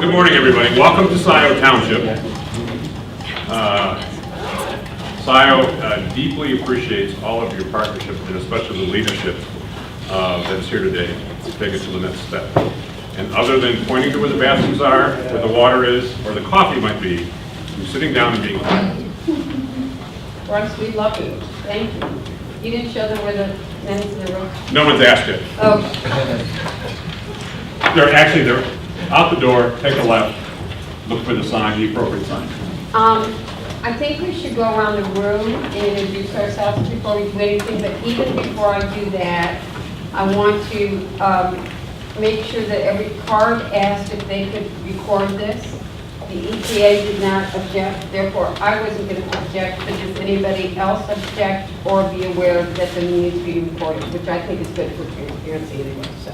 Good morning, everybody. Welcome to Scio Township. Scio deeply appreciates all of your partnership and especially the leadership that is here today to take it to the next step. And other than pointing to where the bathrooms are, where the water is, or the coffee might be, you're sitting down and being quiet. Bryce, we love you. Thank you. You didn't show them where the men's in the room? No one's asked it. Oh. They're out the door, take a left, look for the sign, the appropriate sign. I think we should go around the room and introduce ourselves before we do anything, but even before I do that, I want to make sure that every card asked if they could record this. The EPA did not object, therefore I wasn't going to object, but does anybody else object or be aware that the needs to be recorded, which I think is good for transparency anyway, so.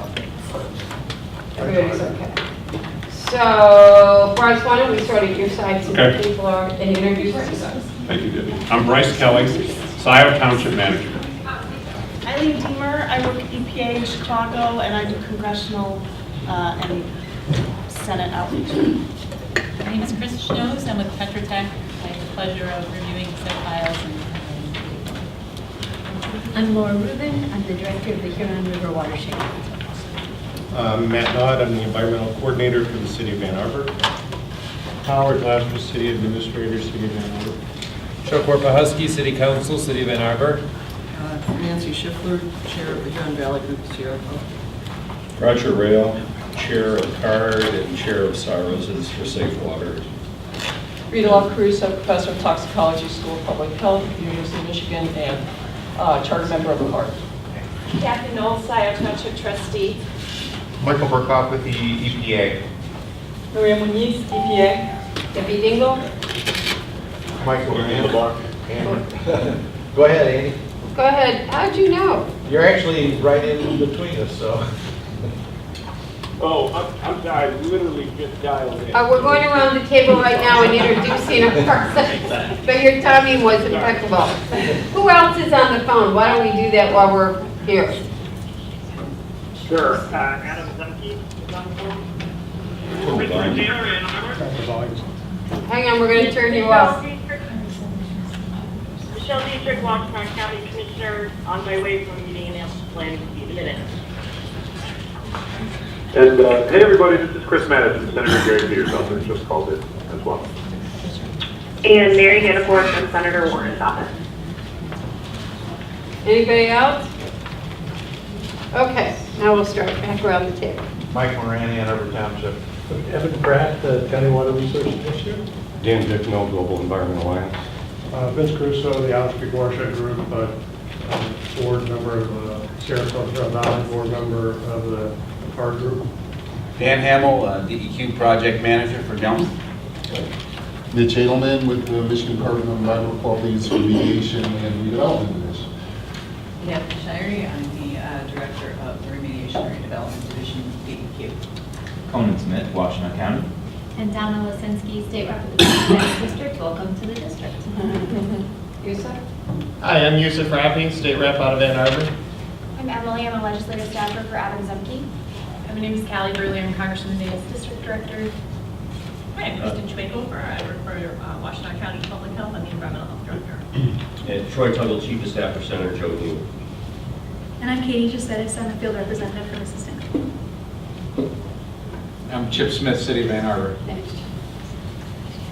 Everybody's okay. So, Bryce, why don't we start at your side so that people are, and introduce yourselves. Thank you, Debbie. I'm Bryce Kelly, Scio Township Manager. Eileen Deemer, I work at EPA in Chicago, and I do congressional and Senate outreach. My name is Chris Schnoes. I'm with Tetra Tech. I have the pleasure of reviewing set files. I'm Laura Rubin. I'm the director of the Huron River Watershed. Matt Dodd, I'm the environmental coordinator for the city of Ann Arbor. Howard Glasper, city administrator, city of Ann Arbor. Chuck Warpahusky, City Council, City of Ann Arbor. Nancy Schiffler, chair of the Huron Valley Group, Scio. Roger Rail, chair of CARD and chair of SAROS for Safe Water. Rita La Caruso, professor of toxicology, School of Public Health, University of Michigan, and charter member of CARD. Kathy Knowles, Scio Township trustee. Michael Berkoff with the EPA. Nuria Muñiz, EPA. Debbie Dingell. Michael Go ahead, Andy. Go ahead. How'd you know? You're actually right in between us, so. I literally just dialed in. We're going around the table right now and introducing a person, but your timing was impeccable. Who else is on the phone? Why don't we do that while we're here? Sure. Adam Zemke is on the phone. Richard Taylor in Arbor. Hang on, we're going to turn you off. Michelle Dietrich, Washington County Commissioner, on my way from a meeting in planning to be the minutes. And hey everybody, this is Chris Madison, Senator Gary Peters' office just called in as well. And Mary Hannaford from Senator Warren's office. Anybody else? Okay, now we'll start back around the table. Mike Moran, Ann Arbor Township. Evan Pratt, County Water Resources Commissioner. Dan Dicknell, Global Environment Alliance. Vince Crusoe, the Allen Creek Watershed Group, board member of the Sarasota Valley, board member of the CARD Group. Dan Hamill, DEQ Project Manager for Gelman. Mitch Edelman with the Michigan Department of Environmental Quality and Remediation and Redevelopment Division. Deb Shirey, I'm the Director of the Remediation and Redevelopment Division, DEQ. Conan Smith, Washington County. And Donna Lisinski, State Rep of the South District. Welcome to the district. Yusuf? Hi, I'm Yusuf Rafi, State Rep out of Ann Arbor. I'm Emily. I'm a legislative staffer for Adam Zemke. My name is Callie Burley. I'm Congresswoman Davis District Director. Hi, I'm Kristen Schwakelfer. I work for Washington County Public Health. I'm the Environmental Health Director. And Troy Tuggle, Chief of Staff for Senator Joe Newell. And I'm Katie Giuseppe, Senate Field Representative for Assistant. I'm Chip Smith, City of Ann Arbor.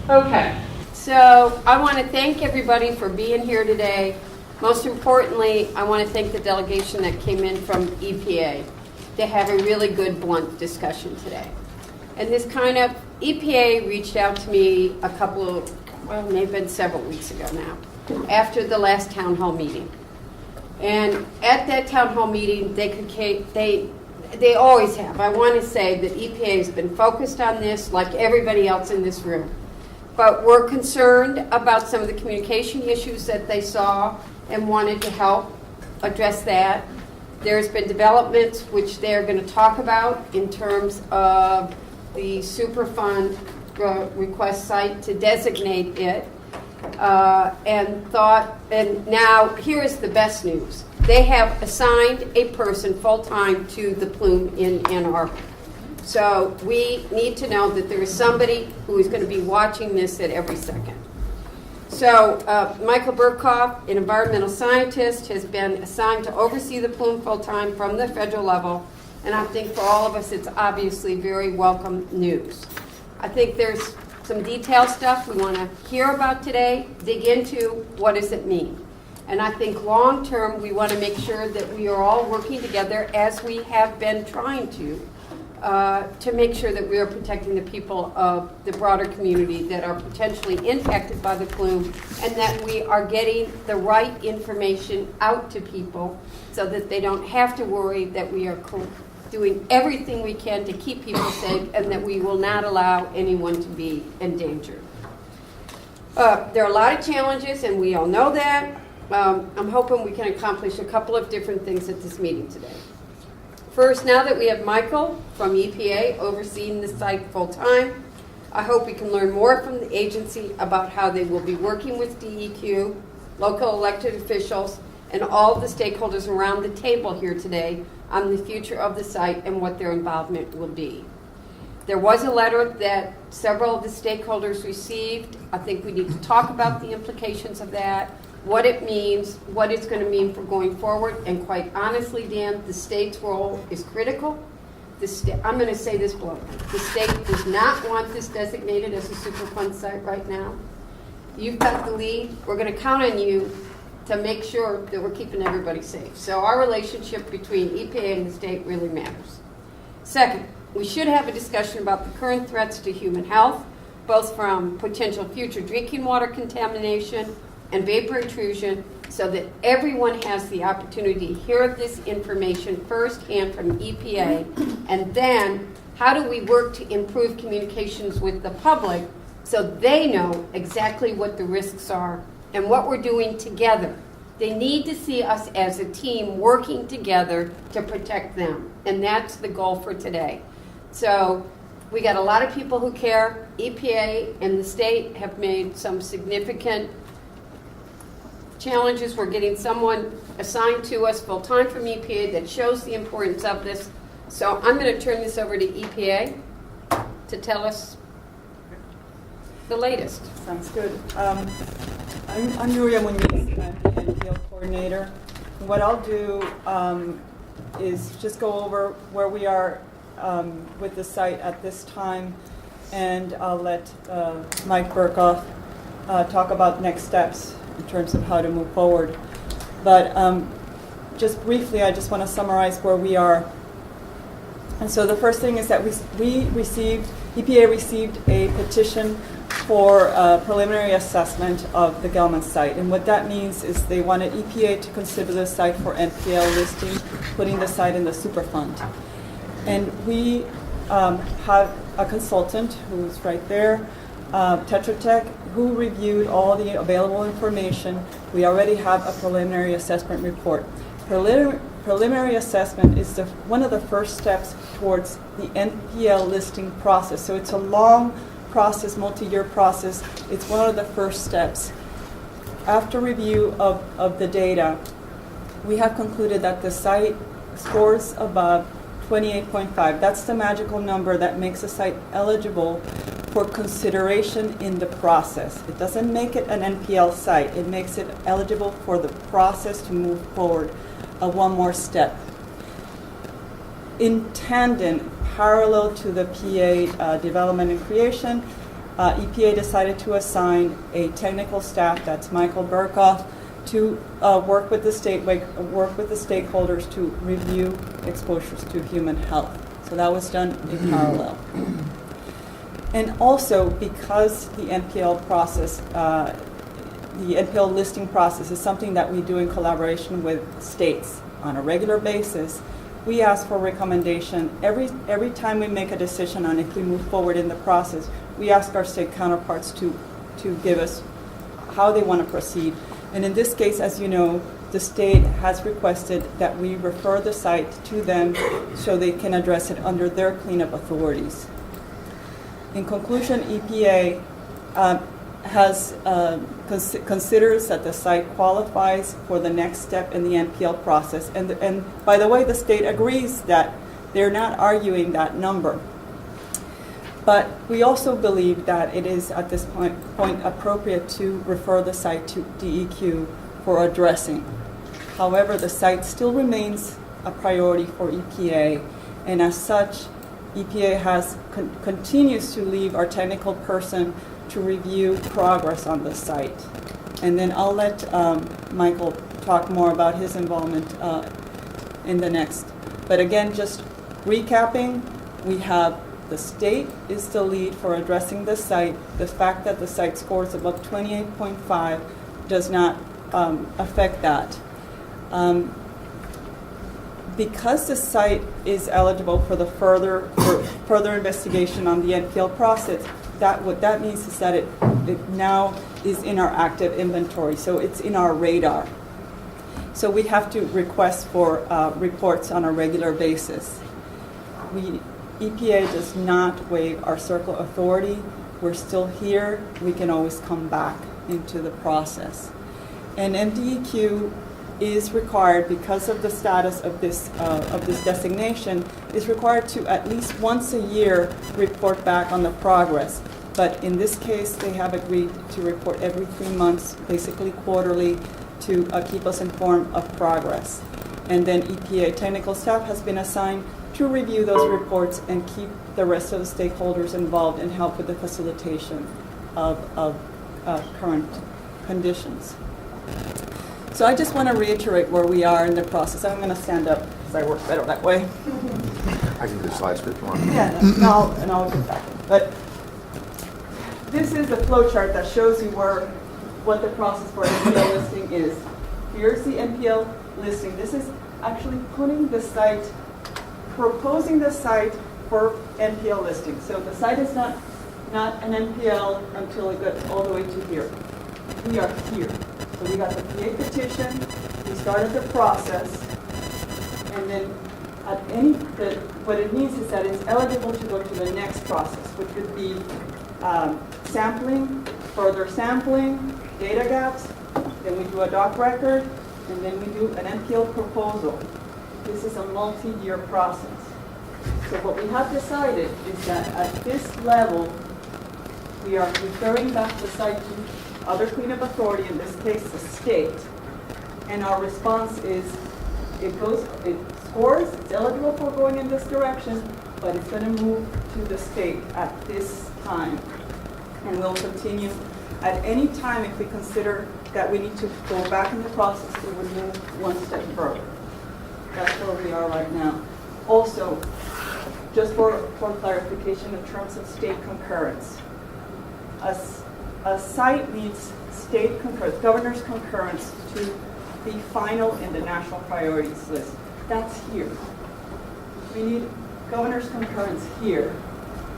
Okay, so I want to thank everybody for being here today. Most importantly, I want to thank the delegation that came in from EPA to have a really good, blunt discussion today. And this kind of, EPA reached out to me a couple of, well, maybe several weeks ago now, after the last town hall meeting. And at that town hall meeting, they always have. I want to say that EPA has been focused on this like everybody else in this room. But we're concerned about some of the communication issues that they saw and wanted to help address that. There's been developments which they're going to talk about in terms of the Superfund request site to designate it. And now here is the best news. They have assigned a person full-time to the plume in Ann Arbor. So we need to know that there is somebody who is going to be watching this at every second. So Michael Berkoff, an environmental scientist, has been assigned to oversee the plume full-time from the federal level, and I think for all of us it's obviously very welcome news. I think there's some detailed stuff we want to hear about today, dig into what does it mean. And I think long-term we want to make sure that we are all working together as we have been trying to make sure that we are protecting the people of the broader community that are potentially impacted by the plume, and that we are getting the right information out to people so that they don't have to worry, that we are doing everything we can to keep people safe, and that we will not allow anyone to be endangered. There are a lot of challenges, and we all know that. I'm hoping we can accomplish a couple of different things at this meeting today. First, now that we have Michael from EPA overseeing the site full-time, I hope we can learn more from the agency about how they will be working with DEQ, local elected officials, and all of the stakeholders around the table here today on the future of the site and what their involvement will be. There was a letter that several of the stakeholders received. I think we need to talk about the implications of that, what it means, what it's going to mean for going forward, and quite honestly, Dan, the state's role is critical. I'm going to say this bluntly. The state does not want this designated as a Superfund site right now. You've got the lead. We're going to count on you to make sure that we're keeping everybody safe. So our relationship between EPA and the state really matters. Second, we should have a discussion about the current threats to human health, both from potential future drinking water contamination and vapor intrusion, so that everyone has the opportunity to hear this information firsthand from EPA. And then how do we work to improve communications with the public so they know exactly what the risks are and what we're doing together. They need to see us as a team working together to protect them. And that's the goal for today. So we got a lot of people who care. EPA and the state have made some significant challenges. We're getting someone assigned to us full-time from EPA that shows the importance of this. So I'm going to turn this over to EPA to tell us the latest. Sounds good. I'm Nuria Muñiz. I'm the NPL coordinator. And what I'll do is just go over where we are with the site at this time, and I'll let Mike Berkoff talk about next steps in terms of how to move forward. But just briefly, I just want to summarize where we are. And so the first thing is that EPA received a petition for a preliminary assessment of the Gelman site. And what that means is they wanted EPA to consider the site for NPL listing, putting the site in the Superfund. And we have a consultant who's right there, Tetra Tech, who reviewed all the available information. We already have a preliminary assessment report. Preliminary assessment is one of the first steps towards the NPL listing process. So it's a long process, multi-year process. It's one of the first steps. After review of the data, we have concluded that the site scores above 28.5. That's the magical number that makes a site eligible for consideration in the process. It doesn't make it an NPL site. It makes it eligible for the process to move forward one more step. In tandem, parallel to the PA development and creation, EPA decided to assign a technical staff, that's Michael Berkoff, to work with the stakeholders to review exposures to human health. So that was done in parallel. And also, because the NPL process, the NPL listing process is something that we do in collaboration with states on a regular basis, we ask for recommendation. Every time we make a decision on if we move forward in the process, we ask our state counterparts to give us how they want to proceed. And in this case, as you know, the state has requested that we refer the site to them so they can address it under their cleanup authorities. In conclusion, EPA considers that the site qualifies for the next step in the NPL process. And by the way, the state agrees that they're not arguing that number. But we also believe that it is at this point appropriate to refer the site to DEQ for addressing. However, the site still remains a priority for EPA, and as such, EPA continues to leave our technical person to review progress on the site. And then I'll let Michael talk more about his involvement in the next. But again, just recapping, we have the state is the lead for addressing the site. The fact that the site scores above 28.5 does not affect that. Because the site is eligible for the further investigation on the NPL process, what that means is that it now is in our active inventory, so it's in our radar. So we have to request for reports on a regular basis. EPA does not waive our circle authority. We're still here. We can always come back into the process. And MDEQ is required, because of the status of this designation, is required to at least once a year report back on the progress. But in this case, they have agreed to report every 3 months, basically quarterly, to keep us informed of progress. And then EPA technical staff has been assigned to review those reports and keep the rest of the stakeholders involved and help with the facilitation of current conditions. So I just want to reiterate where we are in the process. I'm going to stand up because I work better that way. I can do slides if you want. Yeah, and I'll get back. But this is a flow chart that shows you what the process for NPL listing is. Here's the NPL listing. This is actually putting the site, proposing the site for NPL listing. So the site is not an NPL until it gets all the way to here. We are here. So we got the PA petition, we started the process, and then what it means is that it's eligible to go to the next process, which would be sampling, further sampling, data gaps, then we do a doc record, and then we do an NPL proposal. This is a multi-year process. So what we have decided is that at this level, we are referring back the site to other cleanup authority, in this case the state, and our response is it scores, it's eligible for going in this direction, but it's going to move to the state at this time. And we'll continue at any time if we consider that we need to go back in the process, we would move one step further. That's where we are right now. Also, just for clarification in terms of state concurrence, a site needs state concurrence, governor's concurrence to be final in the national priorities list. That's here. We need governor's concurrence here.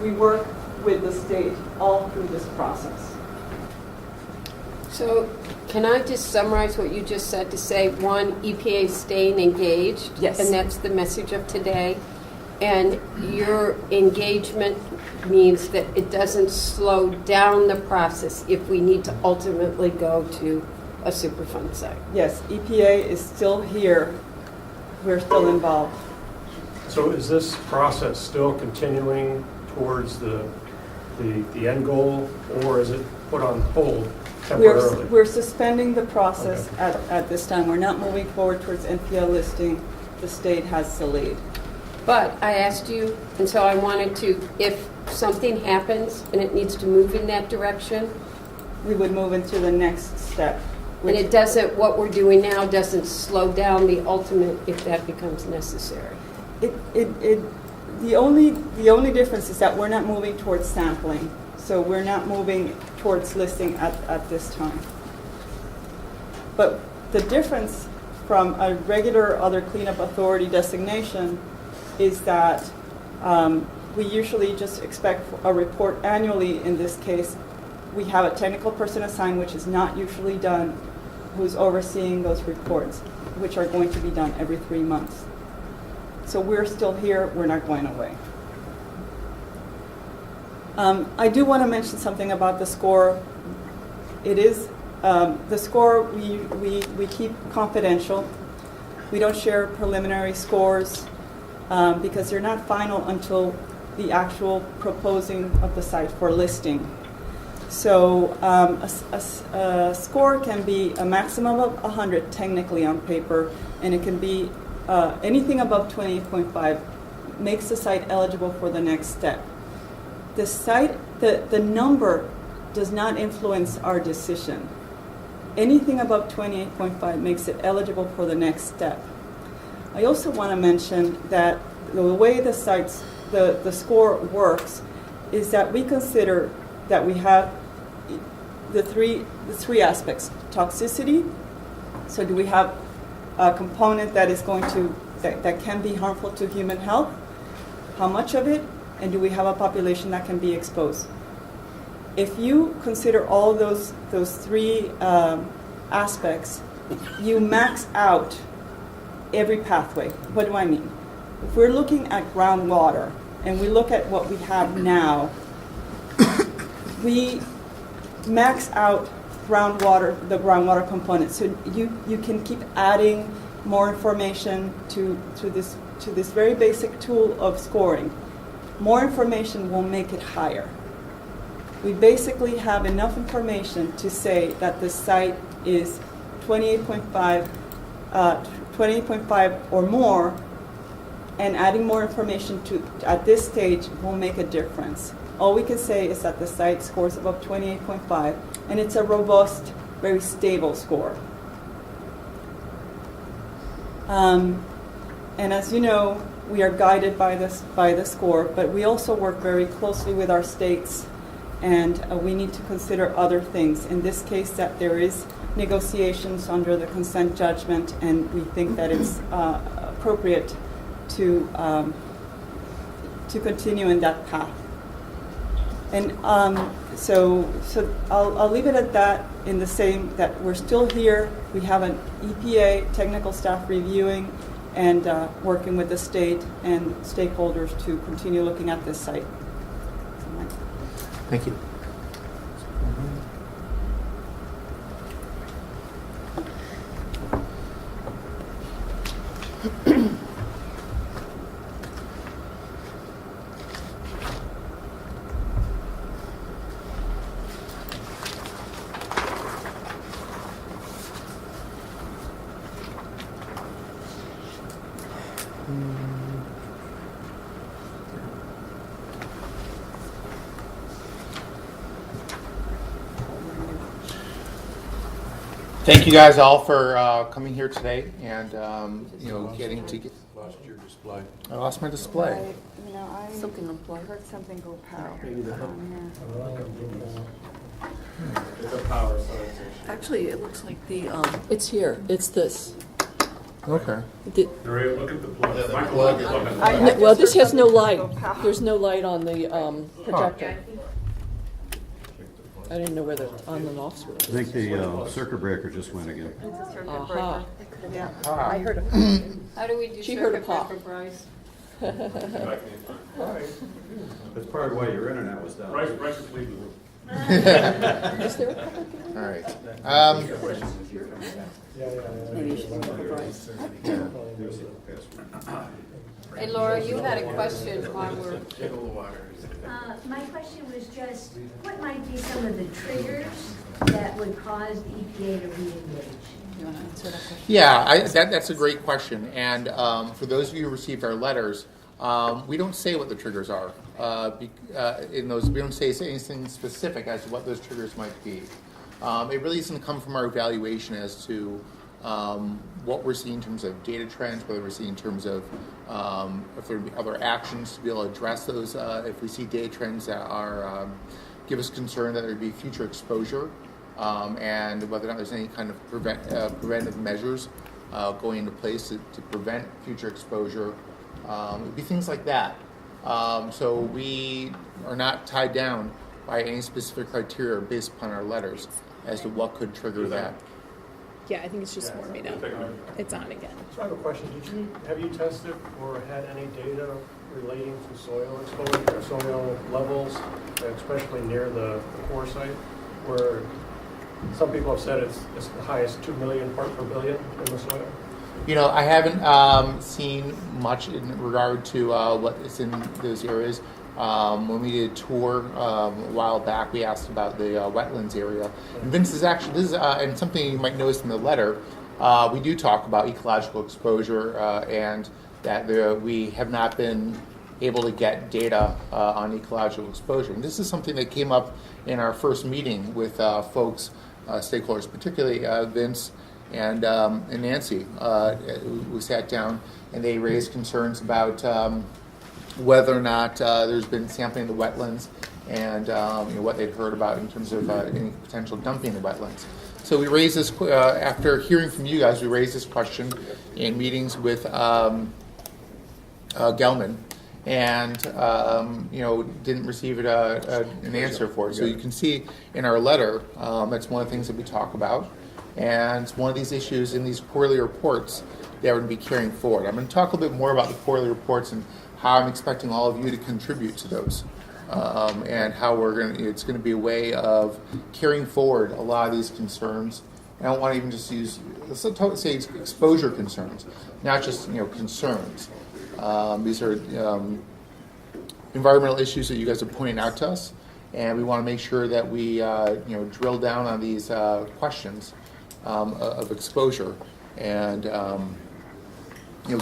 We work with the state all through this process. So can I just summarize what you just said to say, one, EPA is staying engaged? Yes. And that's the message of today. And your engagement means that it doesn't slow down the process if we need to ultimately go to a Superfund site. Yes, EPA is still here. We're still involved. So is this process still continuing towards the end goal, or is it put on hold temporarily? We're suspending the process at this time. We're not moving forward towards NPL listing. The state has the lead. But I asked you, and so I wanted to, if something happens and it needs to move in that direction, we would move into the next step. And it doesn't, what we're doing now doesn't slow down the ultimate if that becomes necessary. The only difference is that we're not moving towards sampling. So we're not moving towards listing at this time. But the difference from a regular other cleanup authority designation is that we usually just expect a report annually. In this case, we have a technical person assigned, which is not usually done, who's overseeing those reports, which are going to be done every 3 months. So we're still here, we're not going away. I do want to mention something about the score. It is, the score we keep confidential. We don't share preliminary scores because they're not final until the actual proposing of the site for listing. So a score can be a maximum of 100 technically on paper, and it can be anything above 28.5 makes the site eligible for the next step. The site, the number does not influence our decision. Anything above 28.5 makes it eligible for the next step. I also want to mention that the way the sites, the score works is that we consider that we have the three aspects. Toxicity, so do we have a component that is going to, that can be harmful to human health? How much of it? And do we have a population that can be exposed? If you consider all those three aspects, you max out every pathway. What do I mean? If we're looking at groundwater and we look at what we have now, we max out the groundwater component. So you can keep adding more information to this very basic tool of scoring. More information will make it higher. We basically have enough information to say that the site is 28.5 or more, and adding more information at this stage will make a difference. All we can say is that the site scores above 28.5, and it's a robust, very stable score. And as you know, we are guided by the score, but we also work very closely with our states, and we need to consider other things. In this case, that there is negotiations under the consent judgment, and we think that it's appropriate to continue in that path. And so I'll leave it at that, in the same that we're still here. We have an EPA technical staff reviewing and working with the state and stakeholders to continue looking at this site. Thank you. Thank you guys all for coming here today and getting to get. Lost your display. I lost my display. Something unplugged. I heard something go power. It's a power science issue. Actually, it looks like it's here. It's this. Okay. Nuria, look at the plug. Yeah, the Michael, plug look is- at the plug. Well, this has no light. There's no light on the projector. I didn't know whether it's on and off switch. I think the circuit breaker just went again. Aha. Yeah. I heard a. How do we do She heard a circuit pop. breaker, Bryce? That's part of why your internet was down. Bryce is leaving the room. Is there a couple? All right. Maybe you should look at Bryce. Hey, Laura, you had a question while we're... My question was just, what might be some of the triggers that would cause the EPA to re-engage? You want to answer that question? Yeah, that's a great question. And for those of you who received our letters, we don't say what the triggers are. In those, we don't say anything specific as to what those triggers might be. It really is going to come from our evaluation as to what we're seeing in terms of data trends, whether we're seeing in terms of if there would be other actions to be able to address those. If we see data trends that are give us concern that there would be future exposure, and whether or not there's any kind of preventive measures going into place to prevent future exposure. It would be things like that. So we are not tied down by any specific criteria based upon our letters as to what could trigger that. Yeah, I think it's just warming up. It's on again. So I have a question. Have you tested or had any data relating to soil exposure, or soil levels, especially near the core site, where some people have said it's as high as 2 million part per billion in the soil? You know, I haven't seen much in regard to what is in those areas. When we did a tour a while back, we asked about the wetlands area. And Vince is actually, this is, and something you might notice in the letter, we do talk about ecological exposure and that we have not been able to get data on ecological exposure. And this is something that came up in our first meeting with folks, stakeholders, particularly Vince and Nancy. We sat down and they raised concerns about whether or not there's been sampling of the wetlands and what they've heard about in terms of any potential dumping in the wetlands. So we raised this, after hearing from you guys, we raised this question in meetings with Gelman and didn't receive an answer for it. So you can see in our letter, that's one of the things that we talk about. And it's one of these issues in these quarterly reports that we're going to be carrying forward. I'm going to talk a little bit more about the quarterly reports and how I'm expecting all of you to contribute to those, and how it's going to be a way of carrying forward a lot of these concerns. And I don't want to even just use, let's say exposure concerns, not just concerns. These are environmental issues that you guys are pointing out to us, and we want to make sure that we drill down on these questions of exposure and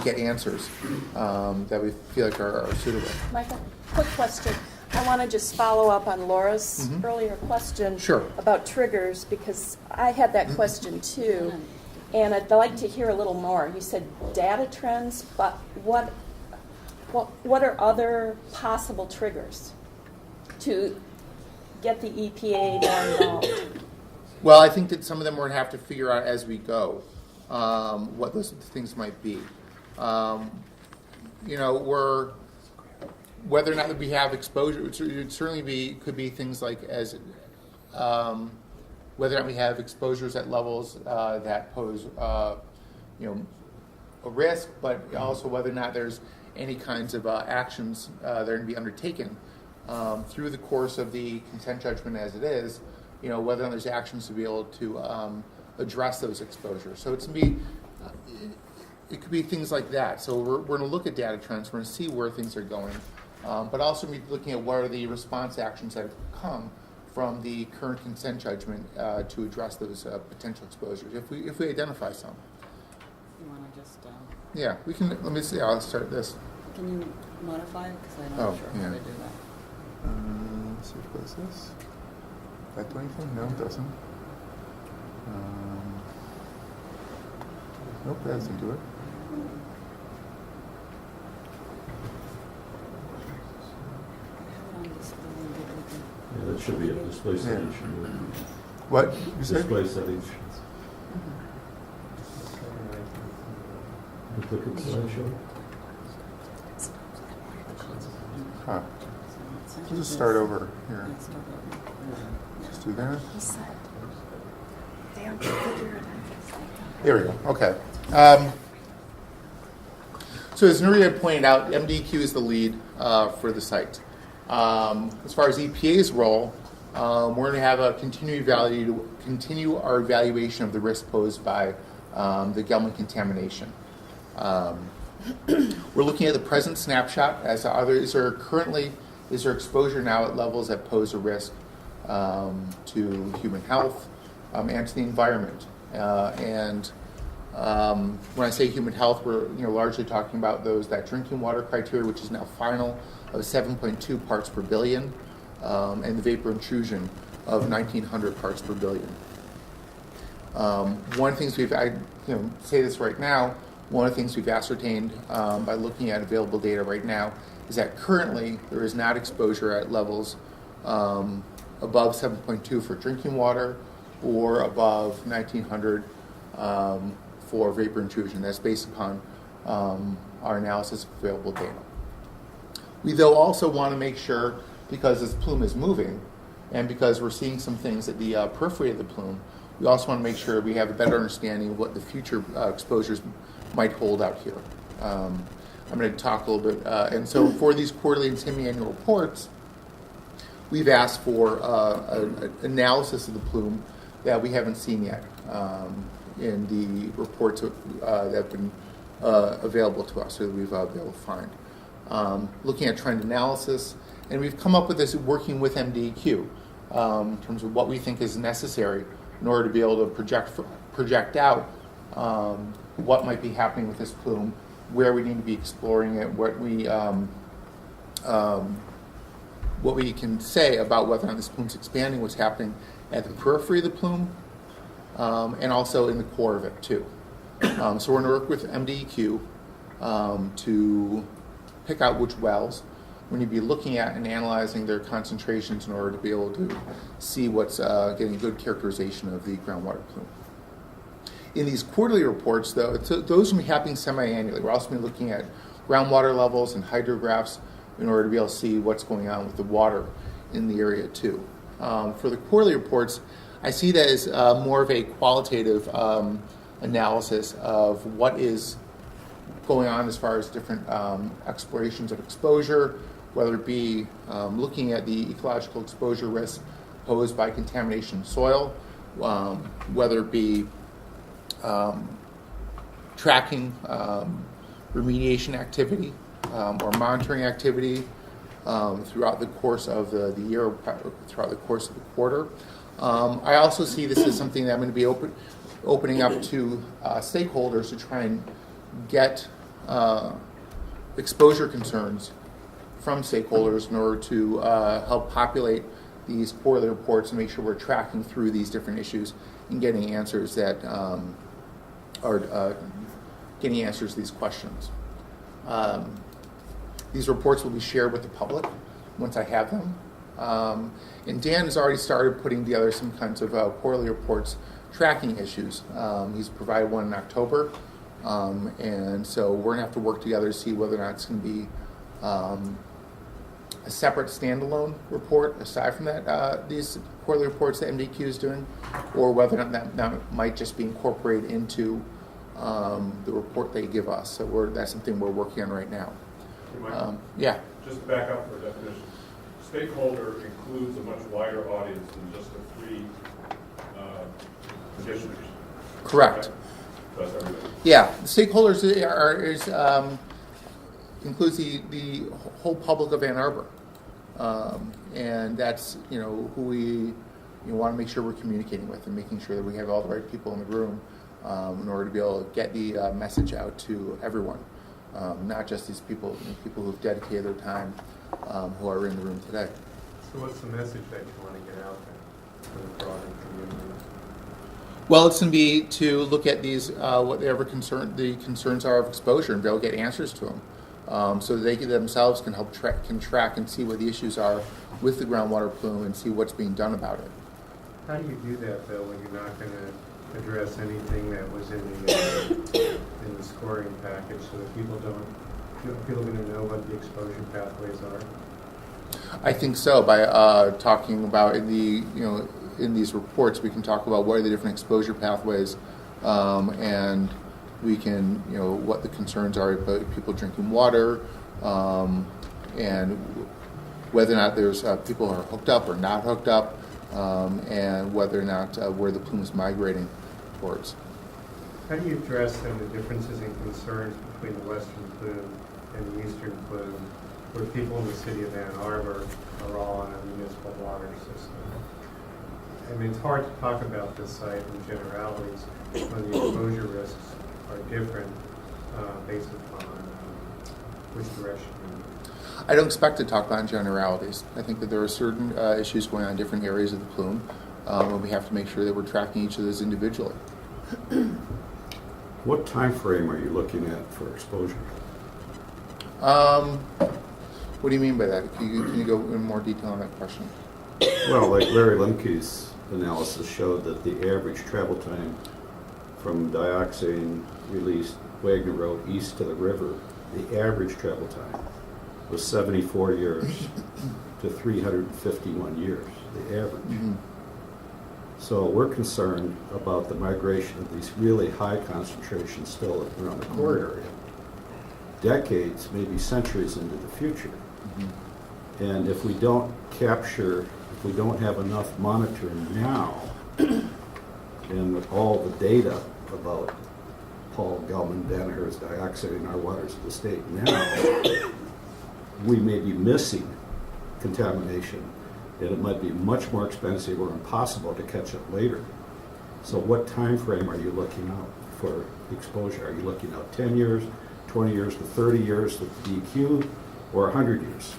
get answers that we feel like are suitable. Micah, quick question. I want to just follow up on Laura's earlier question about triggers, because I had that question too, and I'd like to hear a little more. You said data trends, but what are other possible triggers to get the EPA more involved? Well, I think that some of them we're going to have to figure out as we go what those things might be. Whether or not we have exposure, it certainly could be things like as whether or not we have exposures at levels that pose a risk, but also whether or not there's any kinds of actions that are going to be undertaken through the course of the consent judgment as it is. Whether or not there's actions to be able to address those exposures. So it's going to be. It could be things like that. So we're going to look at data trends. We're going to see where things are going, but also be looking at what are the response actions that have come from the current consent judgment to address those potential exposures. If we identify some. You want to just? Yeah, we can. Let me see. I'll start this. Can you modify it? Because I'm not sure how to do that. Let's see what is this. That do anything? No, it doesn't. Nope, that doesn't do it. Yeah, that should be a display settings. What? You said? Display settings. You click at slideshow. Huh. We'll just start over here. Just do that. There we go. Okay. So as Nuria pointed out, MDQ is the lead for the site. As far as EPA's role, we're going to have a continue our evaluation of the risk posed by the Gelman contamination. We're looking at the present snapshot as is there exposure now at levels that pose a risk to human health and to the environment. When I say human health, we're largely talking about that drinking water criteria, which is now final, of 7.2 parts per billion, and the vapor intrusion of 1,900 parts per billion. One of the things say this right now, one of the things we've ascertained by looking at available data right now is that currently there is not exposure at levels above 7.2 for drinking water or above 1,900 for vapor intrusion. That's based upon our analysis of available data. We, though, also want to make sure, because this plume is moving and because we're seeing some things at the periphery of the plume, we also want to make sure we have a better understanding of what the future exposures might hold out here. I'm going to talk a little bit. And so for these quarterly and semi-annual reports, we've asked for an analysis of the plume that we haven't seen yet in the reports that have been available to us, or that we've been able to find. Looking at trend analysis, And we've come up with this working with MDEQ in terms of what we think is necessary in order to be able to project out what might be happening with this plume, where we need to be exploring it, what we can say about whether or not this plume's expanding, what's happening at the periphery of the plume, and also in the core of it too. So we're going to work with MDEQ to pick out which wells we need to be looking at and analyzing their concentrations in order to be able to see what's getting a good characterization of the groundwater plume. In these quarterly reports, though, those will be happening semi-annually. We're also going to be looking at groundwater levels and hydrographs in order to be able to see what's going on with the water in the area too. For the quarterly reports, I see that as more of a qualitative analysis of what is going on as far as different explorations of exposure, whether it be looking at the ecological exposure risks posed by contamination of soil, whether it be tracking remediation activity or monitoring activity throughout the course of the year, throughout the course of the quarter. I also see this as something that I'm going to be opening up to stakeholders to try and get exposure concerns from stakeholders in order to help populate these quarterly reports and make sure we're tracking through these different issues and getting answers that are getting answers to these questions. These reports will be shared with the public once I have them. And Dan has already started putting together some kinds of quarterly reports tracking issues. He's provided one in October. And so we're going to have to work together to see whether or not it's going to be a separate standalone report aside from that, these quarterly reports that MDQ is doing, or whether or not that might just be incorporated into the report they give us. So that's something we're working on right now. Yeah. Just to back up for a definition, stakeholder includes a much wider audience than just the three petitioners. Correct. Okay. So that's everybody. Yeah, the stakeholders includes the whole public of Ann Arbor, and that's who we want to make sure we're communicating with and making sure that we have all the right people in the room in order to be able to get the message out to everyone, not just these people who've dedicated their time who are in the room today. So what's the message that you want to get out there for the broader community? Well, it's going to be to look at these, whatever the concerns are of exposure, and be able to get answers to them, so that they themselves can help track and see what the issues are with the groundwater plume and see what's being done about it. How do you do that, though, when you're not going to address anything that was in the scoring package, so that people are going to know what the exposure pathways are? I think so. By talking about in these reports, we can talk about what are the different exposure pathways, and we can, what the concerns are about people drinking water, and whether or not there's people who are hooked up or not hooked up, and whether or not where the plume is migrating towards. How do you address then the differences in concerns between the western plume and the eastern plume, where people in the city of Ann Arbor are all on a municipal water system? I mean, it's hard to talk about this site in generalities when the exposure risks are different based upon which direction you move. I don't expect to talk about in generalities. I think that there are certain issues going on in different areas of the plume, and we have to make sure that we're tracking each of those individually. What time frame are you looking at for exposure? What do you mean by that? Can you go in more detail on that question? Well, like Larry Lemke's analysis showed that the average travel time from dioxane released Wagner Road east to the river, the average travel time was 74 years to 351 years, the average. Mm-hmm. So we're concerned about the migration of these really high concentrations still around the core area, decades, maybe centuries into the future. Mm-hmm. And if we don't have enough monitoring now, and with all the data about Paul Gelman, Danaher's dioxane in our waters of the state now, we may be missing contamination, and it might be much more expensive or impossible to catch it later. So what time frame are you looking out for exposure? Are you looking out 10 years, 20 years to 30 years with DEQ, or 100 years?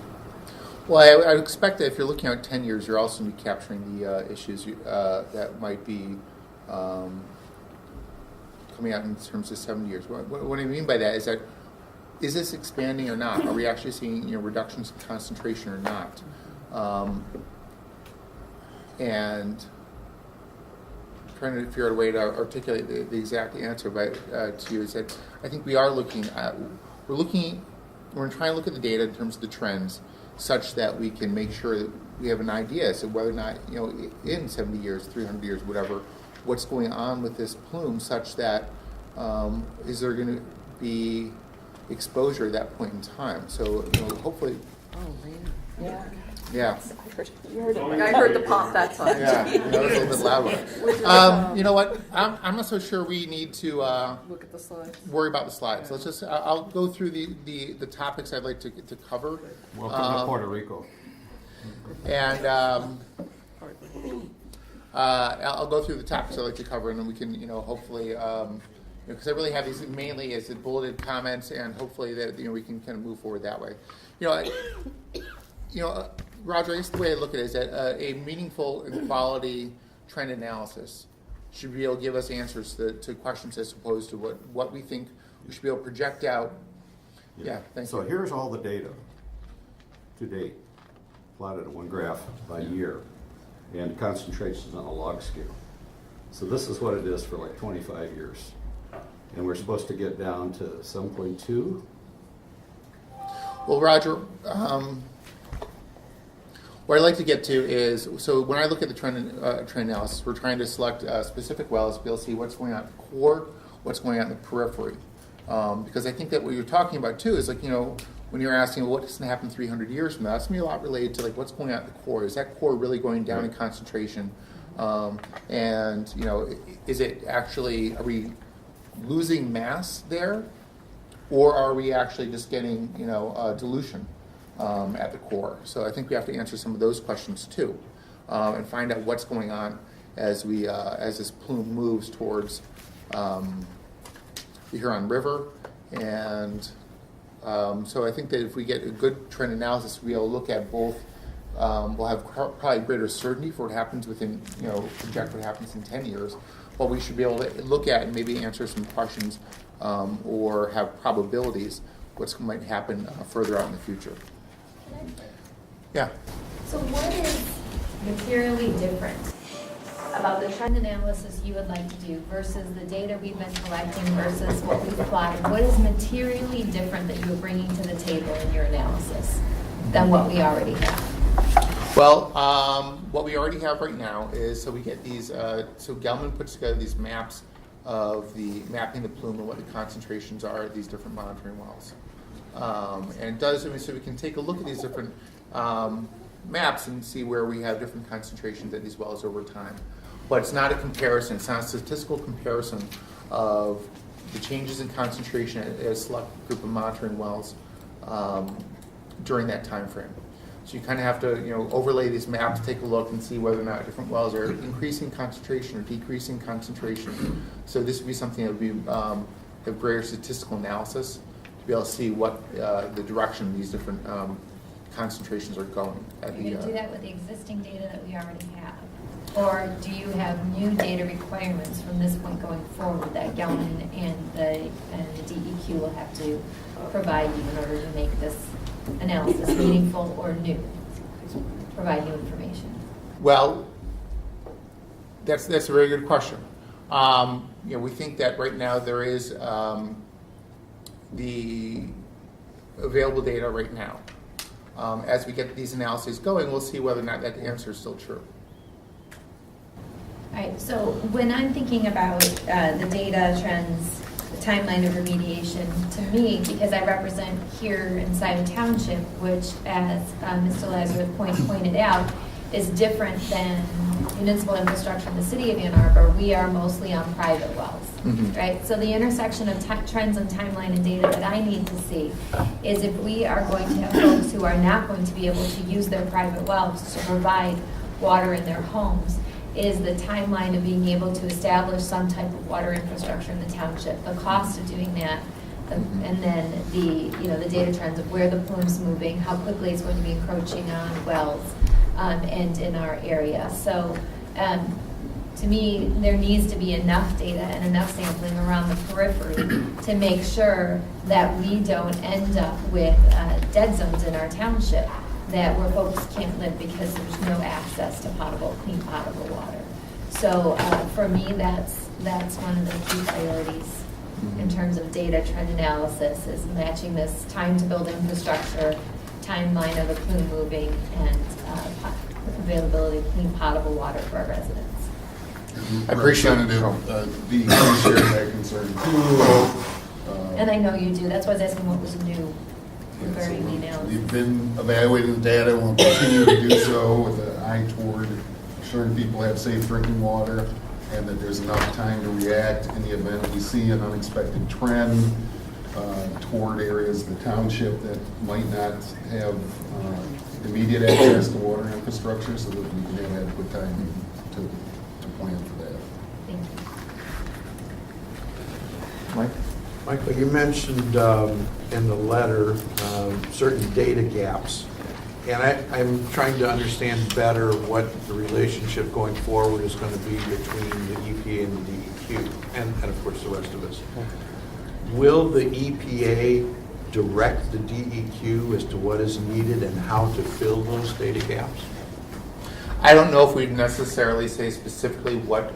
Well, I would expect that if you're looking at 10 years, you're also going to be capturing the issues that might be coming out in terms of 7 years. What I mean by that is that, is this expanding or not? Are we actually seeing reductions in concentration or not? And trying to figure out a way to articulate the exact answer to you is that I think we are looking at, we're trying to look at the data in terms of the trends such that we can make sure that we have an idea as to whether or not, in 70 years, 300 years, whatever, what's going on with this plume such that is there going to be exposure at that point in time. So, hopefully. Oh, man. Yeah. Yeah. You heard it. I heard the pop, that's why. Yeah, that was a little bit louder. You know what? I'm not so sure we need to look at the slides. Worry about the slides. Let's just. I'll go through the topics I'd like to cover. Welcome to Puerto Rico. And I'll go through the topics I'd like to cover, and then we can, hopefully, because I really have these mainly as bulleted comments, and hopefully that we can kind of move forward that way. Roger, I guess the way I look at it is that a meaningful and quality trend analysis should be able to give us answers to questions as opposed to what we think we should be able to project out. Yeah, thank you. So here's all the data to date, plotted in one graph by year, and concentrations on a log scale. So this is what it is for like 25 years. And we're supposed to get down to 7.2. Well, Roger, what I'd like to get to is, so when I look at the trend analysis, we're trying to select specific wells to be able to see what's going on at the core, what's going on in the periphery. Because I think that what you're talking about too is when you're asking what's going to happen 300 years from now, that's going to be a lot related to what's going on at the core. Is that core really going down in concentration? And is it actually, are we losing mass there, or are we actually just getting dilution at the core? So I think we have to answer some of those questions too, and find out what's going on as this plume moves towards the Huron River. And so I think that if we get a good trend analysis, we'll be able to look at both. We'll have probably greater certainty for what happens within, project what happens in 10 years. But we should be able to look at and maybe answer some questions or have probabilities what might happen further out in the future. Yeah. So what is materially different about the trend analysis you would like to do versus the data we've been collecting versus what we've plotted? What is materially different that you are bringing to the table in your analysis than what we already have? Well, what we already have right now is, so we get these, so Gelman puts together these maps of mapping the plume and what the concentrations are at these different monitoring wells. And it does, so we can take a look at these different maps and see where we have different concentrations at these wells over time. But it's not a comparison, it's not a statistical comparison of the changes in concentration at a select group of monitoring wells during that time frame. So you kind of have to, overlay these maps, take a look, and see whether or not different wells are increasing concentration or decreasing concentration. So this would be something that would be have greater statistical analysis to be able to see what the direction these different concentrations are going. Are you going to do that with the existing data that we already have? Or do you have new data requirements from this point going forward that Gelman and the DEQ will have to provide you in order to make this analysis meaningful or new, provide new information? Well, that's a very good question. We think that right now there is the available data right now. As we get these analyses going, we'll see whether or not that answer is still true. All right, so when I'm thinking about the data trends, the timeline of remediation, to me, because I represent here in Scio Township, which, as Mr. Lazarus pointed out, is different than municipal infrastructure in the city of Ann Arbor, we are mostly on private wells, right? So the intersection of trends and timeline and data that I need to see is if we are going to have folks who are not going to be able to use their private wells to provide water in their homes, is the timeline of being able to establish some type of water infrastructure in the township, the cost of doing that, and then the data trends of where the plume's moving, how quickly it's going to be encroaching on wells, and in our area. So to me, there needs to be enough data and enough sampling around the periphery to make sure that we don't end up with dead zones in our township that where folks can't live because there's no access to clean potable water. So for me, that's one of the key priorities in terms of data trend analysis, is matching this time to build infrastructure, timeline of the plume moving, and availability of clean potable water for our residents. I appreciate DEQ shares that concern too. And I know you do. That's why I was asking what was new regarding the analysis. We've been evaluating the data and we'll continue to do so with an eye toward ensuring people have safe drinking water and that there's enough time to react in the event we see an unexpected trend toward areas of the township that might not have immediate access to water infrastructure, so that we can have adequate time to plan for that. Thank you. Mike? Michael, you mentioned in the letter certain data gaps, and I'm trying to understand better what the relationship going forward is going to be between the EPA and the DEQ, and of course the rest of us. Will the EPA direct the DEQ as to what is needed and how to fill those data gaps? I don't know if we'd necessarily say specifically what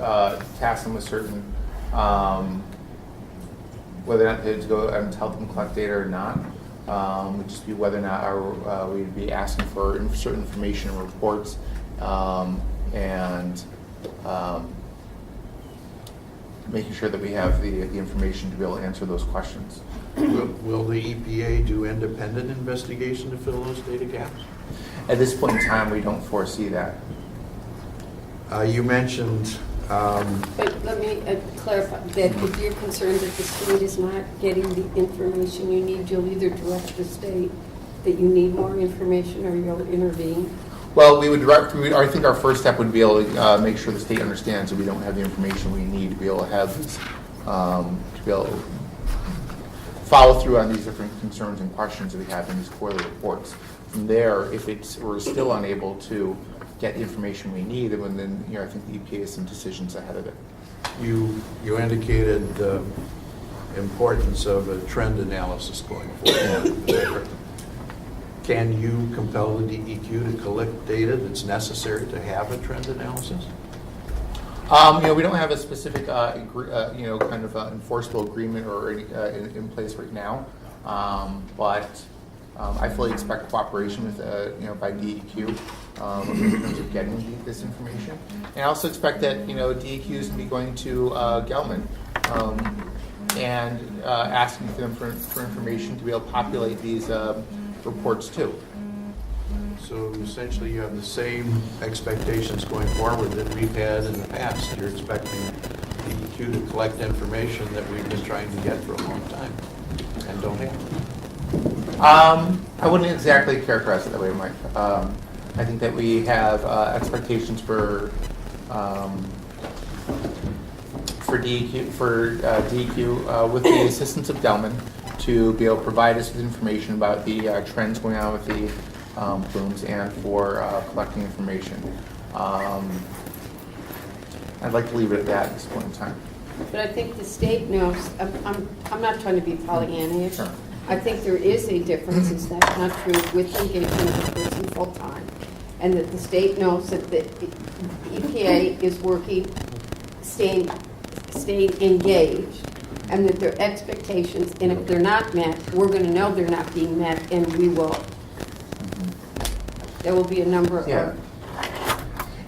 task them with certain, whether or not they'd go and help them collect data or not. Would just be whether or not we'd be asking for certain information and reports, and making sure that we have the information to be able to answer those questions. Will the EPA do independent investigation to fill those data gaps? At this point in time, we don't foresee that. You mentioned... But let me clarify that if you're concerned that the state is not getting the information you need, you'll either direct the state that you need more information or you'll intervene. Well, I think our first step would be able to make sure the state understands that we don't have the information we need to be able to have this, to be able to follow through on these different concerns and questions that we have in these quarterly reports. From there, if we're still unable to get the information we need, then I think the EPA has some decisions ahead of it. You indicated the importance of a trend analysis going forward. Can you compel the DEQ to collect data that's necessary to have a trend analysis? We don't have a specific, kind of enforceable agreement or any, in place right now, but I fully expect cooperation with, by DEQ in terms of getting this information. And I also expect that, DEQ is going to be going to Gelman and asking them for information to be able to populate these reports too. So essentially you have the same expectations going forward that we've had in the past. You're expecting DEQ to collect information that we've been trying to get for a long time and don't have. I wouldn't exactly characterize it that way, Mike. I think that we have expectations for DEQ with the assistance of Gelman to be able to provide us with information about the trends going on with the plumes and for collecting information. I'd like to leave it at that at this point in time. But I think the state knows, I'm not trying to be Pollyanna-ish. Sure. I think there is a difference, is that not true, with engagement of a person full-time, and that the state knows that the EPA is working, staying engaged, and that their expectations, and if they're not met, we're going to know they're not being met, and we will. There will be a number of... Yeah.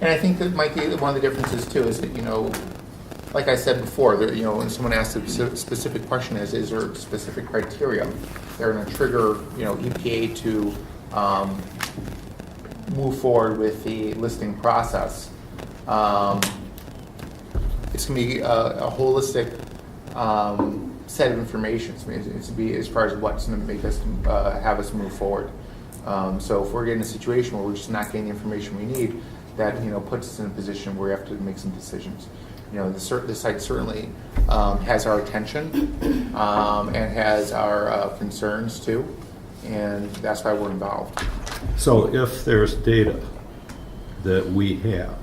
And I think that might be one of the differences too, is that, like I said before, when someone asks a specific question, is there specific criteria? They're going to trigger, EPA to move forward with the listing process. it's going to be a holistic set of information. It's to be as far as what's going to make us have us move forward. So if we're getting a situation where we're just not getting the information we need, that puts us in a position where we have to make some decisions. The site certainly has our attention and has our concerns too, and that's why we're involved. So if there's data that we have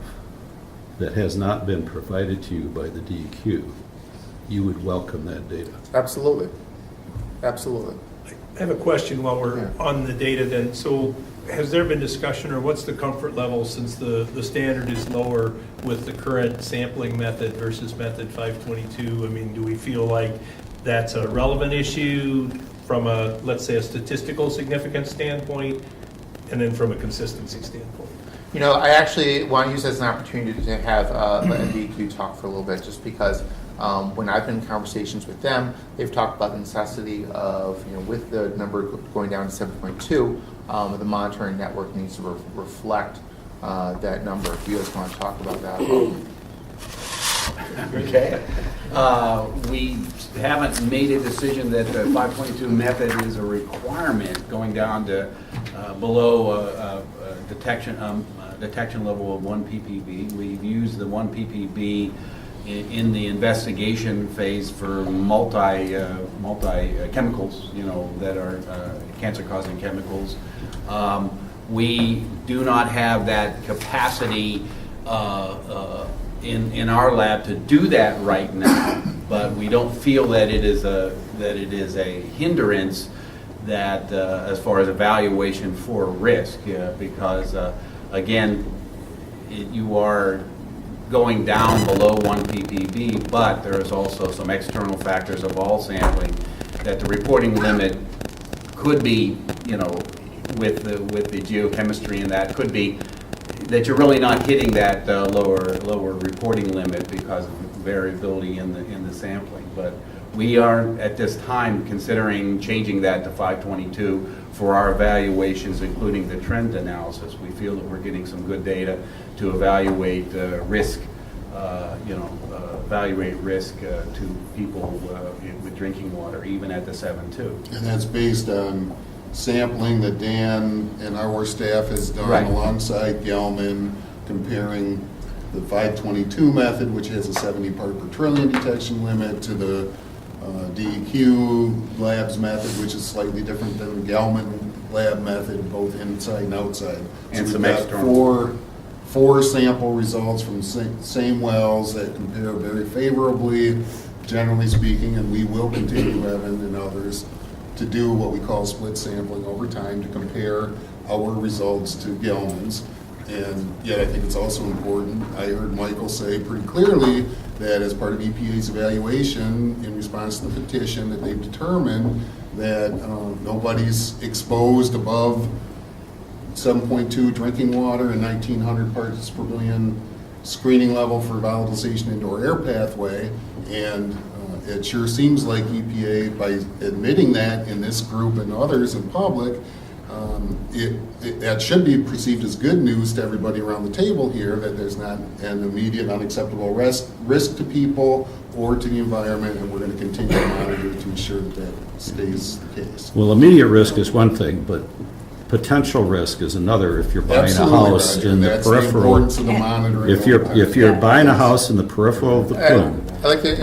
that has not been provided to you by the DEQ, you would welcome that data? Absolutely. Absolutely. I have a question while we're on the data then. So has there been discussion, or what's the comfort level, since the standard is lower with the current sampling method versus method 522? I mean, do we feel like that's a relevant issue from a, let's say, a statistical significance standpoint, and then from a consistency standpoint? I actually want to use this as an opportunity to have let DEQ talk for a little bit, just because when I've been in conversations with them, they've talked about the necessity of, with the number going down to 7.2, the monitoring network needs to reflect that number. If you guys want to talk about that. Okay. We haven't made a decision that the 522 method is a requirement going down to below detection level of 1 ppb. We've used the 1 ppb in the investigation phase for multi chemicals, that are cancer-causing chemicals. We do not have that capacity in our lab to do that right now, but we don't feel that it is a hindrance that as far as evaluation for risk, because again, you are going down below 1 ppb, but there is also some external factors of all sampling that the reporting limit could be, with the geochemistry, and that could be that you're really not hitting that lower reporting limit because of variability in the sampling. But we are at this time considering changing that to 522 for our evaluations, including the trend analysis. We feel that we're getting some good data to evaluate risk, evaluate risk to people with drinking water, even at the 7.2. And that's based on sampling that Dan and our staff has done Right. alongside Gelman, comparing the 522 method, which has a 70 part per trillion detection limit, to the DEQ labs method, which is slightly different than the Gelman lab method, both inside and outside. And so some we've got external. four sample results from same wells that compare very favorably, generally speaking, and we will continue, Evan and others, to do what we call split sampling over time to compare our results to Gelman's. And yet I think it's also important, I heard Michael say pretty clearly that as part of EPA's evaluation in response to the petition, that they've determined that nobody's exposed above 7.2 drinking water and 1900 parts per billion screening level for volatilization indoor air pathway. And it sure seems like EPA, by admitting that in this group and others in public, that should be perceived as good news to everybody around the table here, that there's not an immediate unacceptable risk to people or to the environment, and we're going to continue to monitor to ensure that that stays the case. Well, immediate risk is one thing, but potential risk is another. If you're buying Absolutely, a house Roger. in the That's peripheral, the importance of the monitoring. if you're buying a house in the peripheral of the plume,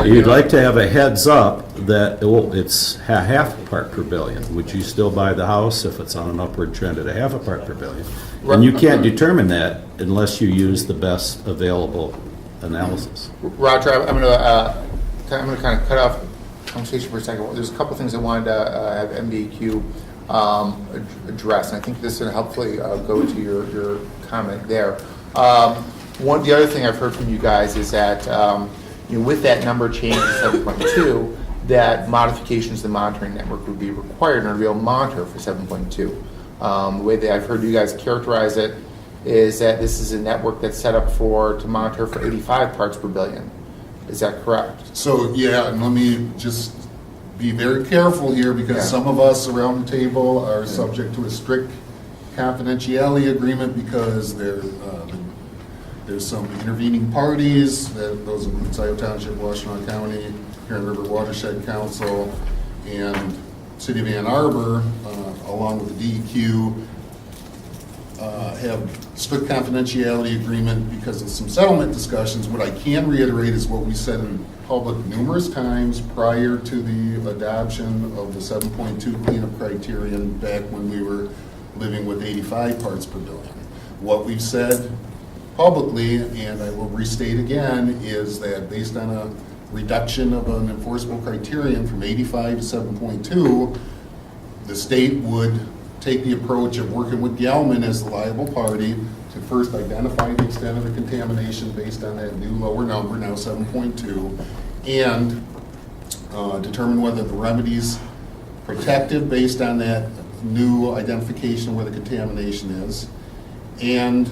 you'd like to have a heads up that it's half a part per billion. Would you still buy the house if it's on an upward trend at a half a part per billion? And you can't determine that unless you use the best available analysis. Roger, I'm going to kind of cut off the conversation for a second. There's a couple things I wanted to have MDQ address, and I think this will hopefully go to your comment there. The other thing I've heard from you guys is that with that number change to 7.2, that modifications to the monitoring network would be required in order to be able to monitor for 7.2. The way that I've heard you guys characterize it is that this is a network that's set up to monitor for 85 parts per billion. Is that correct? So, yeah, and let me just be very careful here, because some of us around the table are subject to a strict confidentiality agreement because There's some intervening parties, those include Scio Township, Washtenaw County, Huron River Watershed Council, and City of Ann Arbor, along with the DEQ, have strict confidentiality agreement because of some settlement discussions. What I can reiterate is what we said in public numerous times prior to the adoption of the 7.2 cleanup criterion back when we were living with 85 parts per billion. What we've said publicly, and I will restate again, is that based on a reduction of an enforceable criterion from 85 to 7.2, the state would take the approach of working with Gelman as the liable party to first identify the extent of the contamination based on that new lower number, now 7.2, and determine whether the remedy's protective based on that new identification where the contamination is, and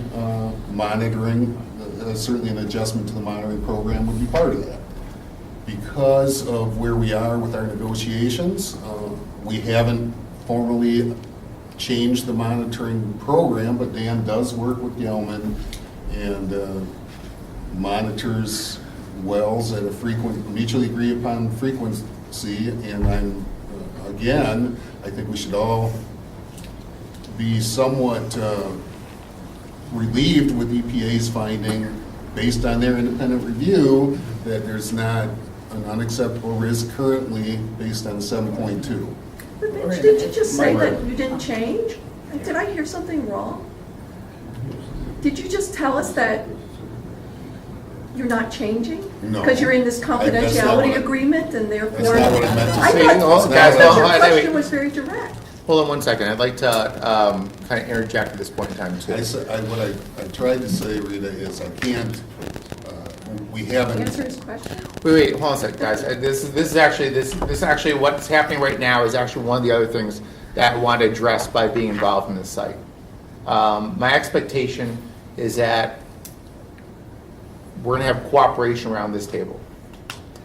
monitoring, certainly an adjustment to the monitoring program would be part of that. Because of where we are with our negotiations, we haven't formally changed the monitoring program, but Dan does work with Gelman and monitors wells at a mutually agreed upon frequency. And I'm, again, I think we should all be somewhat relieved with EPA's finding, based on their independent review, that there's not an unacceptable risk currently based on 7.2. But Mitch, did you just say that you didn't change? Did I hear something wrong? Did you just tell us that you're not changing? No. Because you're in this confidentiality agreement and therefore... That's not what I meant to I say. thought your question was very direct. Hold on one second. I'd like to kind of interject at this point in time, too. What I tried to say, Rita, is I can't, we haven't... Answer his question. Wait, hold on a second, guys. This is actually what's happening right now is actually one of the other things that I want to address by being involved in this site. My expectation is that we're going to have cooperation around this table,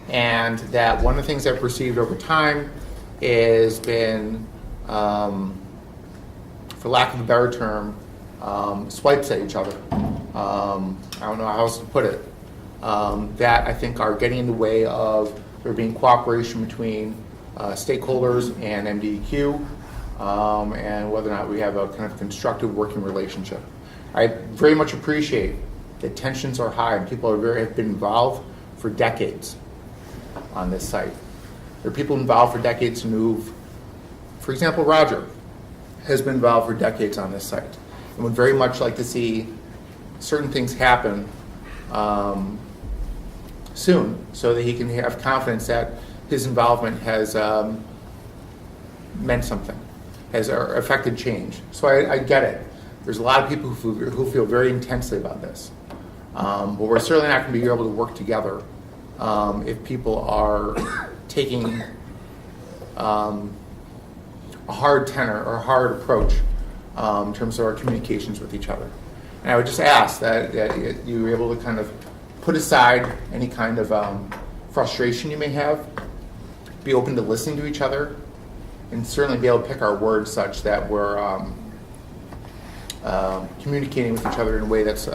and that one of the things I've perceived over time has been, for lack of a better term, swipes at each other. I don't know how else to put it. That I think are getting in the way of there being cooperation between stakeholders and MDEQ, and whether or not we have a kind of constructive working relationship. I very much appreciate that tensions are high and people have been involved for decades on this site. There are people involved for decades who've, for example, Roger has been involved for decades on this site and would very much like to see certain things happen soon, so that he can have confidence that his involvement has meant something, has affected change. So I get it. There's a lot of people who feel very intensely about this. But we're certainly not going to be able to work together if people are taking a hard tenor or a hard approach in terms of our communications with each other. And I would just ask that you were able to kind of put aside any kind of frustration you may have, be open to listening to each other, and certainly be able to pick our words such that we're communicating with each other in a way that's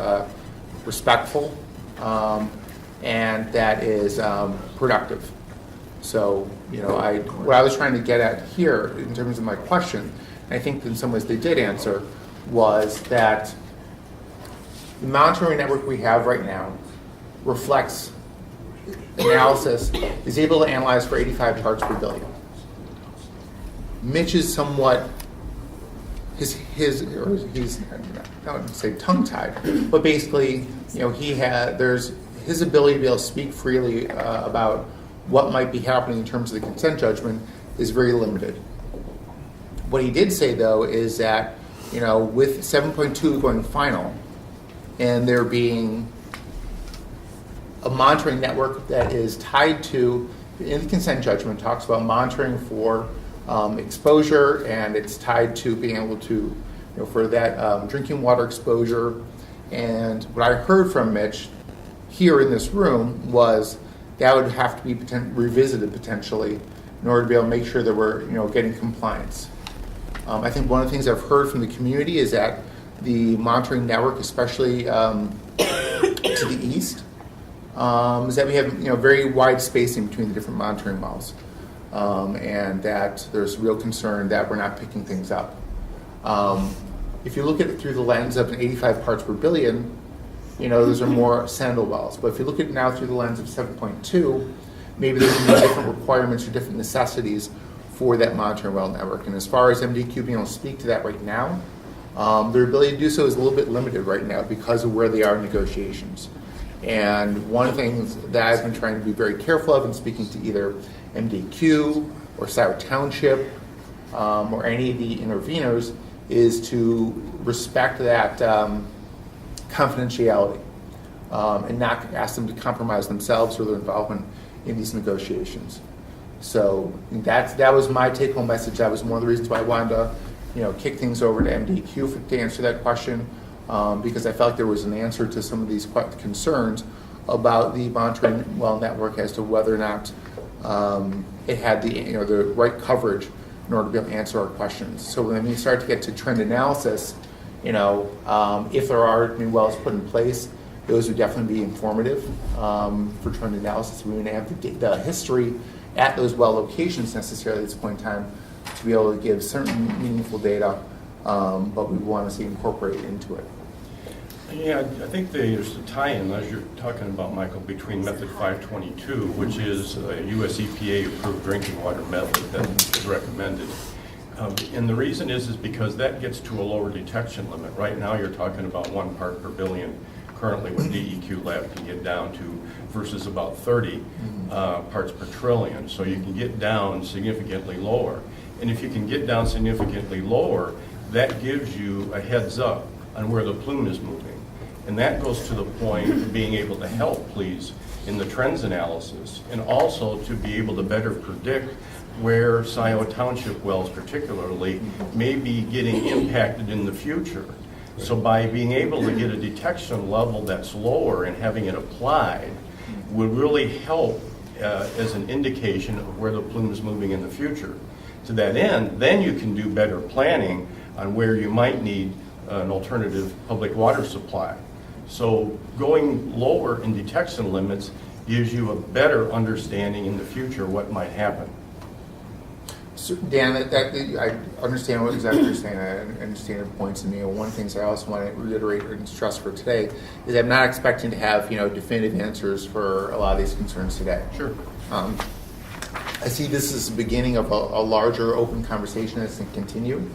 respectful and that is productive. So, what I was trying to get at here in terms of my question, and I think in some ways they did answer, was that the monitoring network we have right now reflects analysis, is able to analyze for 85 parts per billion. Mitch is somewhat, he's I wouldn't say tongue-tied, but basically, there's his ability to be able to speak freely about what might be happening in terms of the consent judgment is very limited. What he did say, though, is that, with 7.2 going final, and there being a monitoring network that is tied to, in the consent judgment, talks about monitoring for exposure, and it's tied to being able to, for that drinking water exposure. And what I heard from Mitch here in this room was that would have to be revisited potentially in order to be able to make sure that we're getting compliance. I think one of the things I've heard from the community is that the monitoring network, especially to the east is that we have very wide spacing between the different monitoring wells, and that there's real concern that we're not picking things up. If you look at it through the lens of an 85 parts per billion, those are more sandal wells. But if you look at it now through the lens of 7.2, maybe there's going to be different requirements or different necessities for that monitoring well network. And as far as MDQ being able to speak to that right now, their ability to do so is a little bit limited right now because of where they are in negotiations. And one of the things that I've been trying to be very careful of in speaking to either MDQ or Scio Township or any of the interveners is to respect that confidentiality and not ask them to compromise themselves or their involvement in these negotiations. So that was my take-home message. That was one of the reasons why I wanted to kick things over to MDQ to answer that question, because I felt like there was an answer to some of these concerns about the monitoring well network as to whether or not it had the right coverage in order to be able to answer our questions. So when we start to get to trend analysis, if there are new wells put in place, those would definitely be informative for trend analysis. We wouldn't have the history at those well locations necessarily at this point in time to be able to give certain meaningful data, but we want to see incorporated into it. Yeah, I think there's a tie-in, as you're talking about, Michael, between Method 522, which is a US EPA approved drinking water method that is recommended. And the reason is because that gets to a lower detection limit. Right now you're talking about 1 part per billion currently what DEQ lab can get down to versus about 30 parts per trillion. So you can get down significantly lower. And if you can get down significantly lower, that gives you a heads up on where the plume is moving. And that goes to the point of being able to help, please, in the trends analysis, and also to be able to better predict where Scio Township wells particularly may be getting impacted in the future. So by being able to get a detection level that's lower and having it applied would really help as an indication of where the plume is moving in the future. To that end, then you can do better planning on where you might need an alternative public water supply. So going lower in detection limits gives you a better understanding in the future what might happen. So Dan, I understand what exactly you're saying. I understand your points. And one of the things I also want to reiterate and stress for today is I'm not expecting to have definitive answers for a lot of these concerns today. Sure. I see this as the beginning of a larger open conversation that's going to continue.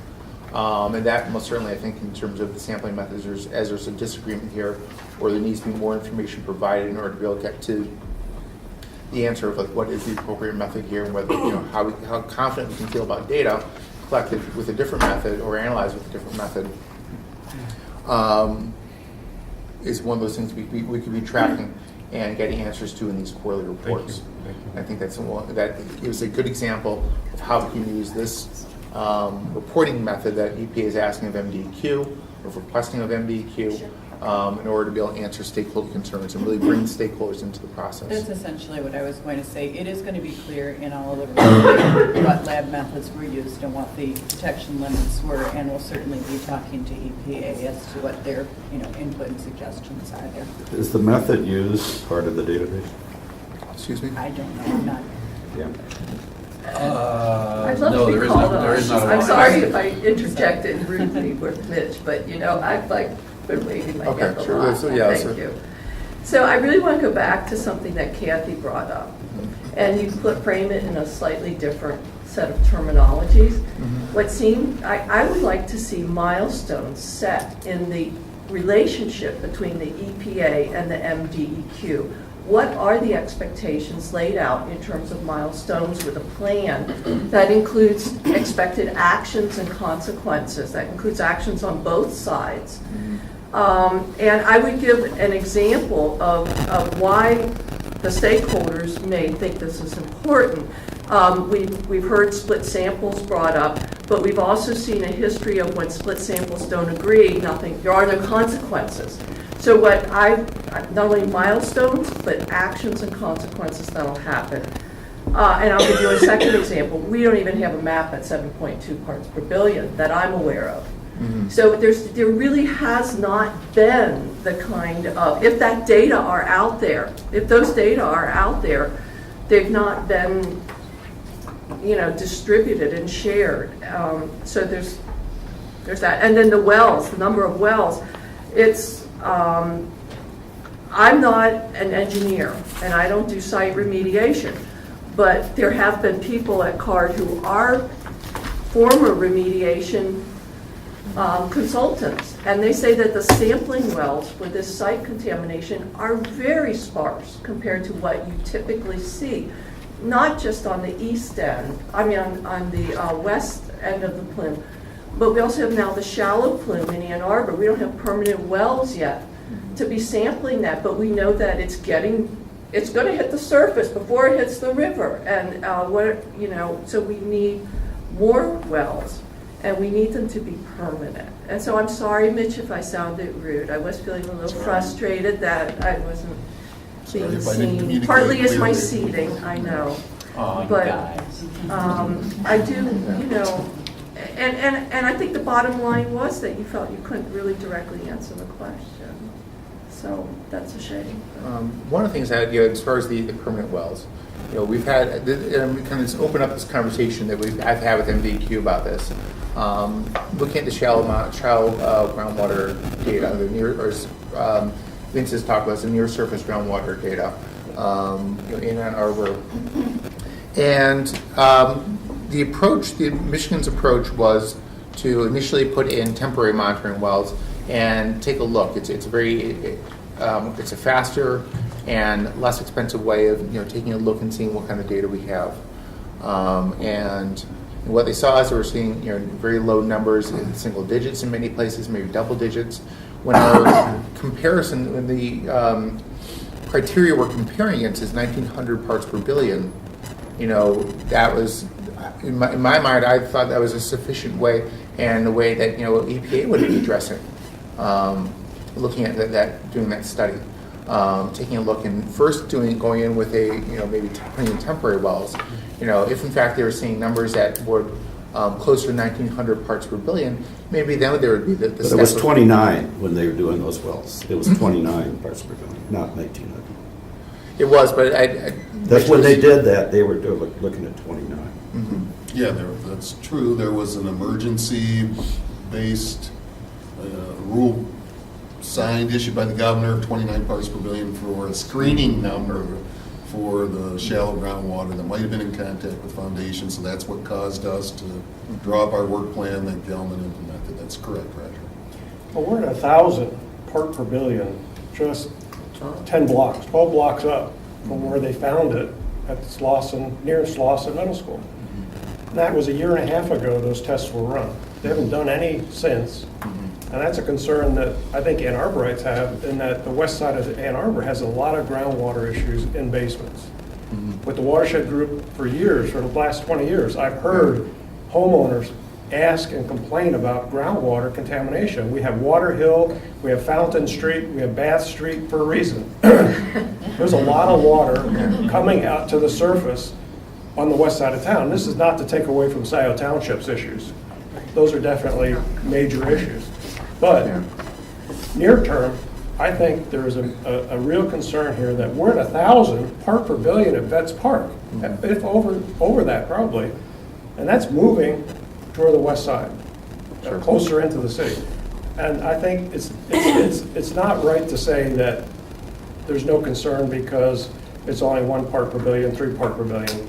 And that most certainly, I think, in terms of the sampling methods, as there's a disagreement here, or there needs to be more information provided in order to be able to get to the answer of what is the appropriate method here, and whether how confident we can feel about data collected with a different method or analyzed with a different method is one of those things we could be tracking and getting answers to in these quarterly reports. Thank you. I think that gives a good example of how we can use this reporting method that EPA is asking of MDQ or requesting of MDQ in order to be able to answer stakeholder concerns and really bring stakeholders into the process. That's essentially what I was going to say. It is going to be clear in all of the reporting what lab methods were used and what the detection limits were, and we'll certainly be talking to EPA as to what their input and suggestions are there. Is the method used part of the database? Excuse me? I don't know. I'm not. Yeah. I'd love to be called on. I'm sorry if I interjected rudely with Mitch, but I've been waving my hand a lot. Thank you. So I really want to go back to something that Kathy brought up, and you frame it in a slightly different set of terminologies. What seemed I would like to see milestones set in the relationship between the EPA and the MDEQ. What are the expectations laid out in terms of milestones with a plan that includes expected actions and consequences, that includes actions on both sides? And I would give an example of why the stakeholders may think this is important. We've heard split samples brought up, but we've also seen a history of when split samples don't agree, there are no consequences. So not only milestones, but actions and consequences that'll happen. And I'll give you a second example. We don't even have a map at 7.2 parts per billion that I'm aware of. So there really has not been the kind of, if that data are out there, if those data are out there, they've not been, distributed and shared. So there's that. And then the wells, the number of wells, it's, I'm not an engineer and I don't do site remediation, but there have been people at CARD who are former remediation consultants, and they say that the sampling wells for this site contamination are very sparse compared to what you typically see, not just on the east end, on the west end of the plume, but we also have now the shallow plume in Ann Arbor. We don't have permanent wells yet to be sampling that, but we know that it's going to hit the surface before it hits the river, and so we need more wells. And we need them to be permanent. And so I'm sorry, Mitch, if I sounded rude. I was feeling a little frustrated that I wasn't being seen. Partly it's my seating, I know. But I do, and I think the bottom line was that you felt you couldn't really directly answer the question. So that's a shame. One of the things that, as far as the permanent wells, we've had, and we kind of open up this conversation that I've had with MDQ about this. Looking at the shallow groundwater data, Vince has talked about the near surface groundwater data in Ann Arbor. And Michigan's approach was to initially put in temporary monitoring wells and take a look. It's a faster and less expensive way of taking a look and seeing what kind of data we have. And what they saw is they were seeing very low numbers in single digits in many places, maybe double digits. When our comparison, when the criteria we're comparing against is 1,900 parts per billion, that was, in my mind, I thought that was a sufficient way and a way that EPA would be addressing, looking at that, doing that study. Taking a look and first going in with maybe putting in temporary wells. If in fact they were seeing numbers that were closer to 1,900 parts per billion, maybe then there would be the But it was 29 when they were doing those wells. It was 29 parts per billion, not 1,900. It was, but That's when they did that, they were looking at 29. Mm-hmm. Yeah, that's true. There was an emergency-based rule issued by the governor of 29 parts per billion for a screening number for the shallow groundwater that might have been in contact with foundations. So that's what caused us to draw up our work plan that Gelman implemented. That's correct, Roger. Well, we're at 1,000 part per billion, just 10 blocks, 12 blocks up from where they found it at near Slauson Middle School. And that was a year and a half ago those tests were run. They haven't done any since. And that's a concern that I think Ann Arborites have, in that the west side of Ann Arbor has a lot of groundwater issues in basements. With the watershed group for years, for the last 20 years, I've heard homeowners ask and complain about groundwater contamination. We have Water Hill, we have Fountain Street, we have Bath Street for a reason. There's a lot of water coming out to the surface on the west side of town. This is not to take away from Scio Township's issues. Those are definitely major issues. But near term, I think there is a real concern here that we're at 1,000 part per billion at Vets Park, if over that probably, and that's moving toward the west side, closer into the city. And I think it's not right to say that there's no concern because it's only 1 part per billion, 3 part per billion.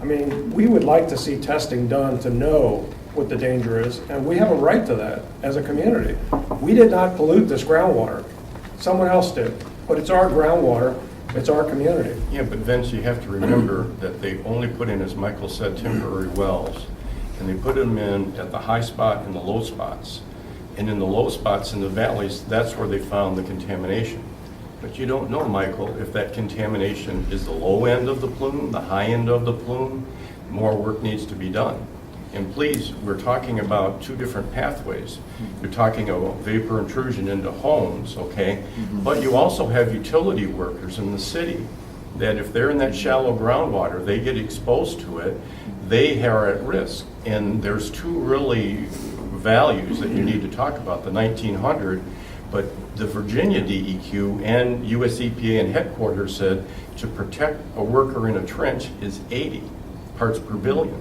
I mean, we would like to see testing done to know what the danger is, and we have a right to that as a community. We did not pollute this groundwater. Someone else did, but it's our groundwater, it's our community. Yeah, but Vince, you have to remember that they only put in, as Michael said, temporary wells, and they put them in at the high spot and the low spots. And in the low spots in the valleys, that's where they found the contamination. But you don't know, Michael, if that contamination is the low end of the plume, the high end of the plume. More work needs to be done. And please, we're talking about 2 different pathways. You're talking about vapor intrusion into homes, okay? But you also have utility workers in the city that if they're in that shallow groundwater, they get exposed to it, they are at risk. And there's 2 really values that you need to talk about, the 1900, but the Virginia DEQ and US EPA and headquarters said to protect a worker in a trench is 80 parts per billion.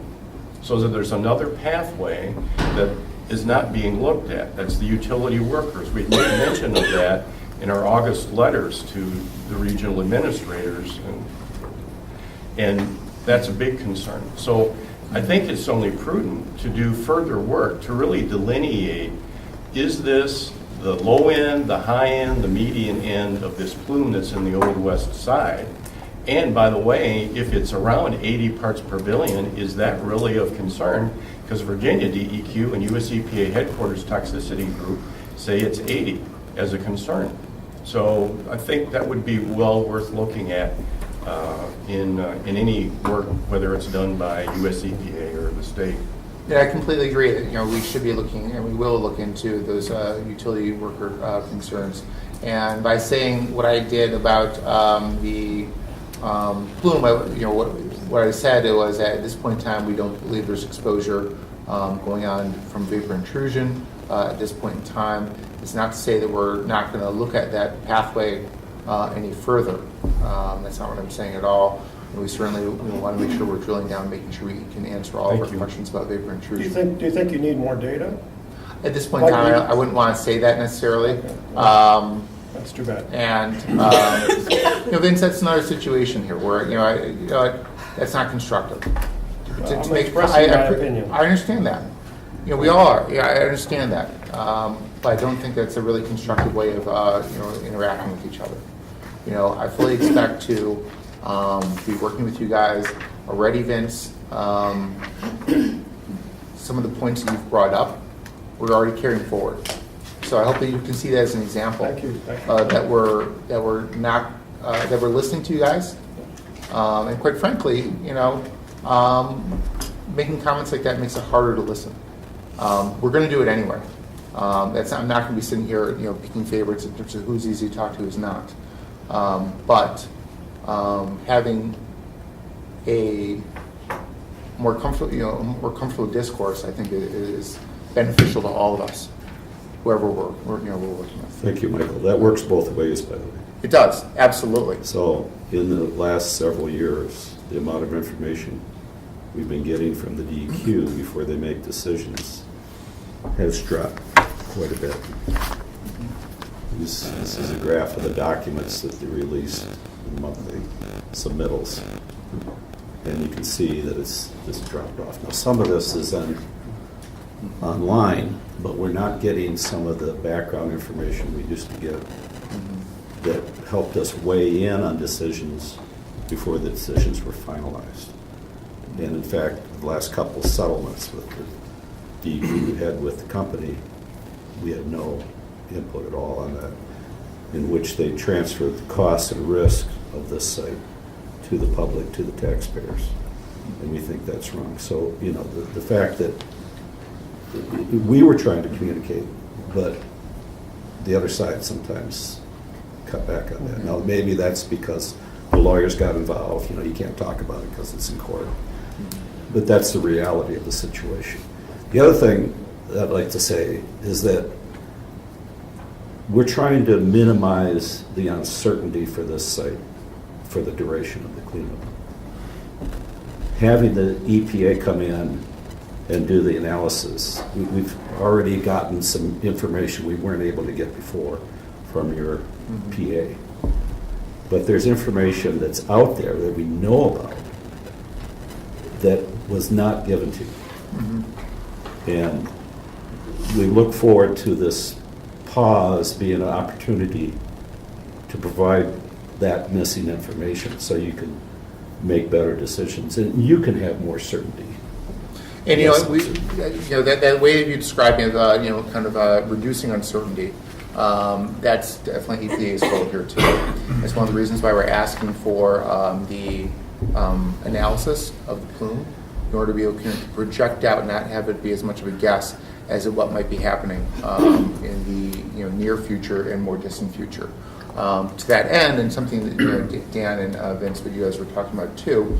So that there's another pathway that is not being looked at. That's the utility workers. We made mention of that in our August letters to the regional administrators, and that's a big concern. So I think it's only prudent to do further work to really delineate, is this the low end, the high end, the median end of this plume that's in the Old West Side? And by the way, if it's around 80 parts per billion, is that really of concern? Because Virginia DEQ and US EPA headquarters toxicity group say it's 80 as a concern. So I think that would be well worth looking at in any work, whether it's done by US EPA or the state. Yeah, I completely agree that we should be looking, and we will look into those utility worker concerns. And by saying what I did about the plume, what I said was that at this point in time we don't believe there's exposure going on from vapor intrusion at this point in time. It's not to say that we're not going to look at that pathway any further. That's not what I'm saying at all. And we certainly want to make sure we're drilling down, making sure we can answer all of our questions about vapor intrusion. Do you think you need more data? At this point in time, I wouldn't want to say that necessarily. That's too bad. And Vince, that's another situation here where that's not constructive. I'm expressing my opinion. I understand that. We all are. Yeah, I understand that. But I don't think that's a really constructive way of interacting with each other. I fully expect to be working with you guys already, Vince. Some of the points that you've brought up, we're already carrying forward. So I hope that you can see that as an example. Thank you. That we're listening to you guys, and quite frankly, making comments like that makes it harder to listen. We're going to do it anyway. I'm not going to be sitting here, picking favorites in terms of who's easy to talk to, who's not. But having a more comfortable discourse, I think, is beneficial to all of us, whoever we're working with. Thank you, Michael. That works both ways, by the way. It does, absolutely. So in the last several years, the amount of information we've been getting from the DEQ before they make decisions has dropped quite a bit. This is a graph of the documents that they release in monthly submittals. And you can see that it's just dropped off. Now, some of this is online, but we're not getting some of the background information we used to get that helped us weigh in on decisions before the decisions were finalized. And in fact, the last couple of settlements with the DEQ had with the company, we had no input at all on that, in which they transferred the cost and risk of this site to the public, to the taxpayers. And we think that's wrong. So, the fact that we were trying to communicate, but the other side sometimes cut back on that. Now, maybe that's because the lawyers got involved. You can't talk about it because it's in court. But that's the reality of the situation. The other thing that I'd like to say is that we're trying to minimize the uncertainty for this site for the duration of the cleanup. Having the EPA come in and do the analysis, we've already gotten some information we weren't able to get before from your PA. But there's information that's out there that we know about that was not given to you. And we look forward to this pause being an opportunity to provide that missing information so you can make better decisions and you can have more certainty. And that way you described it, kind of reducing uncertainty. That's definitely EPA's goal here too. That's one of the reasons why we're asking for the analysis of the plume in order to be able to project out and not have it be as much of a guess as to what might be happening in the near future and more distant future. To that end, and something that Dan and Vince, what you guys were talking about too,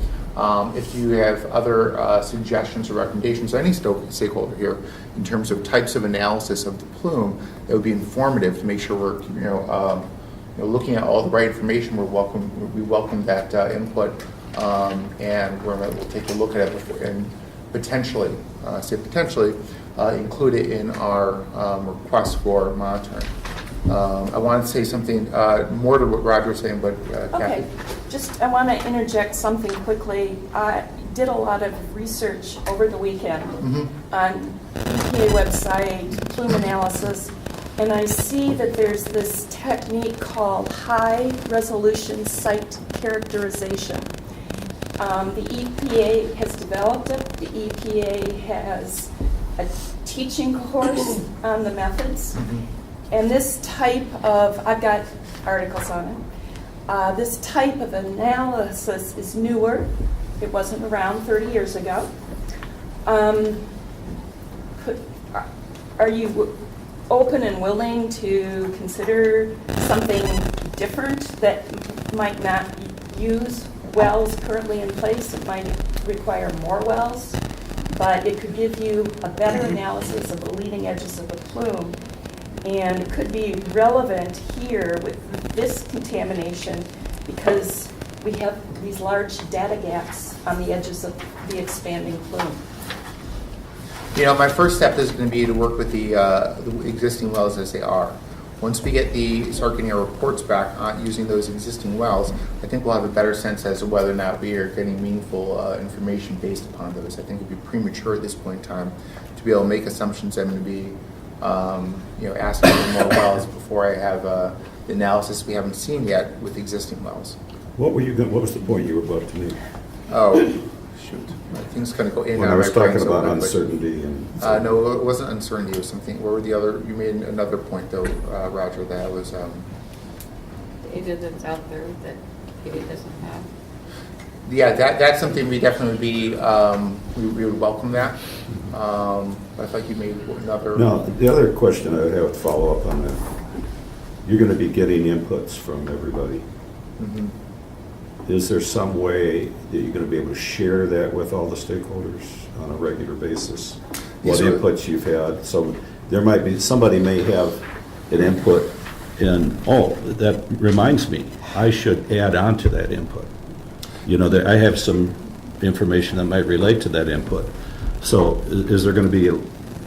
if you have other suggestions or recommendations, any stakeholder here, in terms of types of analysis of the plume, that would be informative to make sure we're looking at all the right information. We welcome that input, and we'll take a look at it before, and potentially include it in our request for monitoring. I want to say something more to what Roger was saying, but Kathy. Okay, I want to interject something quickly. I did a lot of research over the weekend on EPA website, plume analysis, and I see that there's this technique called high resolution site characterization. The EPA has developed it. The EPA has a teaching course on the methods. And this type of, I've got articles on it, this type of analysis is newer. It wasn't around 30 years ago. Are you open and willing to consider something different that might not use wells currently in place? It might require more wells, but it could give you a better analysis of the leading edges of the plume. And it could be relevant here with this contamination because we have these large data gaps on the edges of the expanding plume. My first step is going to be to work with the existing wells as they are. Once we start getting our reports back on using those existing wells, I think we'll have a better sense as to whether or not we are getting meaningful information based upon those. I think it would be premature at this point in time to be able to make assumptions that I'm going to be asking for more wells before I have the analysis we haven't seen yet with existing wells. What was the point you were about to make? Oh, shoot. Things kind of go in and out. When I was of my brain talking so about quickly. uncertainty and... No, it wasn't uncertainty. It was something. What were the other? You made another point, though, Roger, that was... Data that's out there that EPA doesn't have. Yeah, that's something we definitely be... we would welcome that. I thought you made another... No, the other question I would have to follow up on that. You're going to be getting inputs from everybody. Mm-hmm. Is there some way that you're going to be able to share that with all the stakeholders on a regular basis? What inputs you've had? So there might be, somebody may have an input and, oh, that reminds me, I should add on to that input. That I have some information that might relate to that input. So is there going to be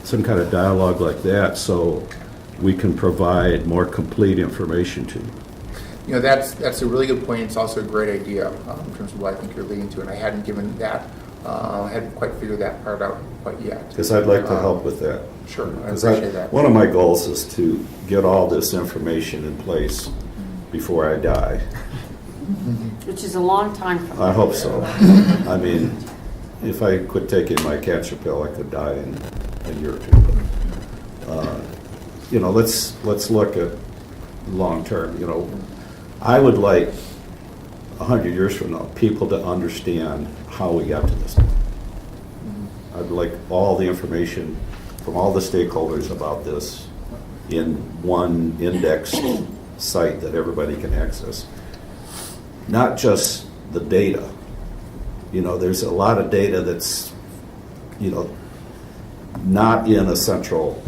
some kind of dialogue like that so we can provide more complete information to you? That's a really good point. It's also a great idea in terms of what I think you're leading to, and I hadn't given that, I hadn't quite figured that part out quite yet. Because I'd like to help with that. Sure, I appreciate that. One of my goals is to get all this information in place before I die. Which is a long time from now. I hope so. I mean, if I quit taking my cancer pill, I could die in a year or two. But, let's look at long term. I would like 100 years from now people to understand how we got to this point. I'd like all the information from all the stakeholders about this in one indexed site that everybody can access. Not just the data. There's a lot of data that's, not in a central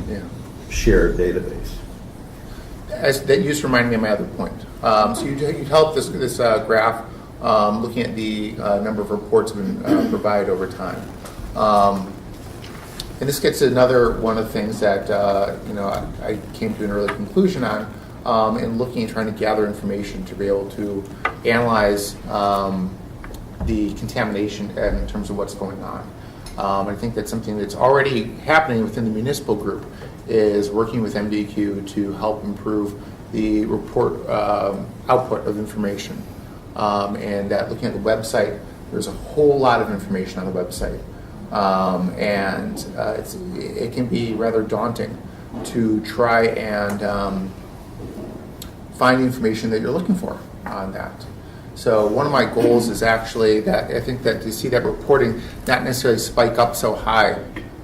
shared database. That just reminded me of my other point. So you helped this graph looking at the number of reports have been provided over time. And this gets to another one of the things that I came to an early conclusion on in looking and trying to gather information to be able to analyze the contamination in terms of what's going on. I think that's something that's already happening within the municipal group, is working with MDQ to help improve the report output of information. And looking at the website, there's a whole lot of information on the website. It can be rather daunting to try and find the information that you're looking for on that. So one of my goals is actually that I think that to see that reporting not necessarily spike up so high,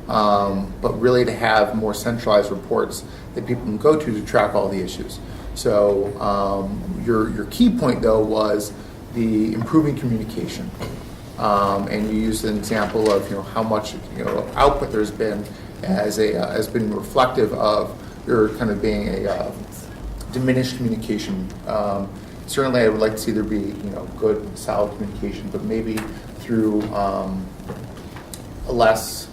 but really to have more centralized reports that people can go to track all the issues. So your key point, though, was the improving communication. And you used an example of how much output there's been as been reflective of there kind of being a diminished communication. Certainly, I would like to see there be good, solid communication, but maybe through a less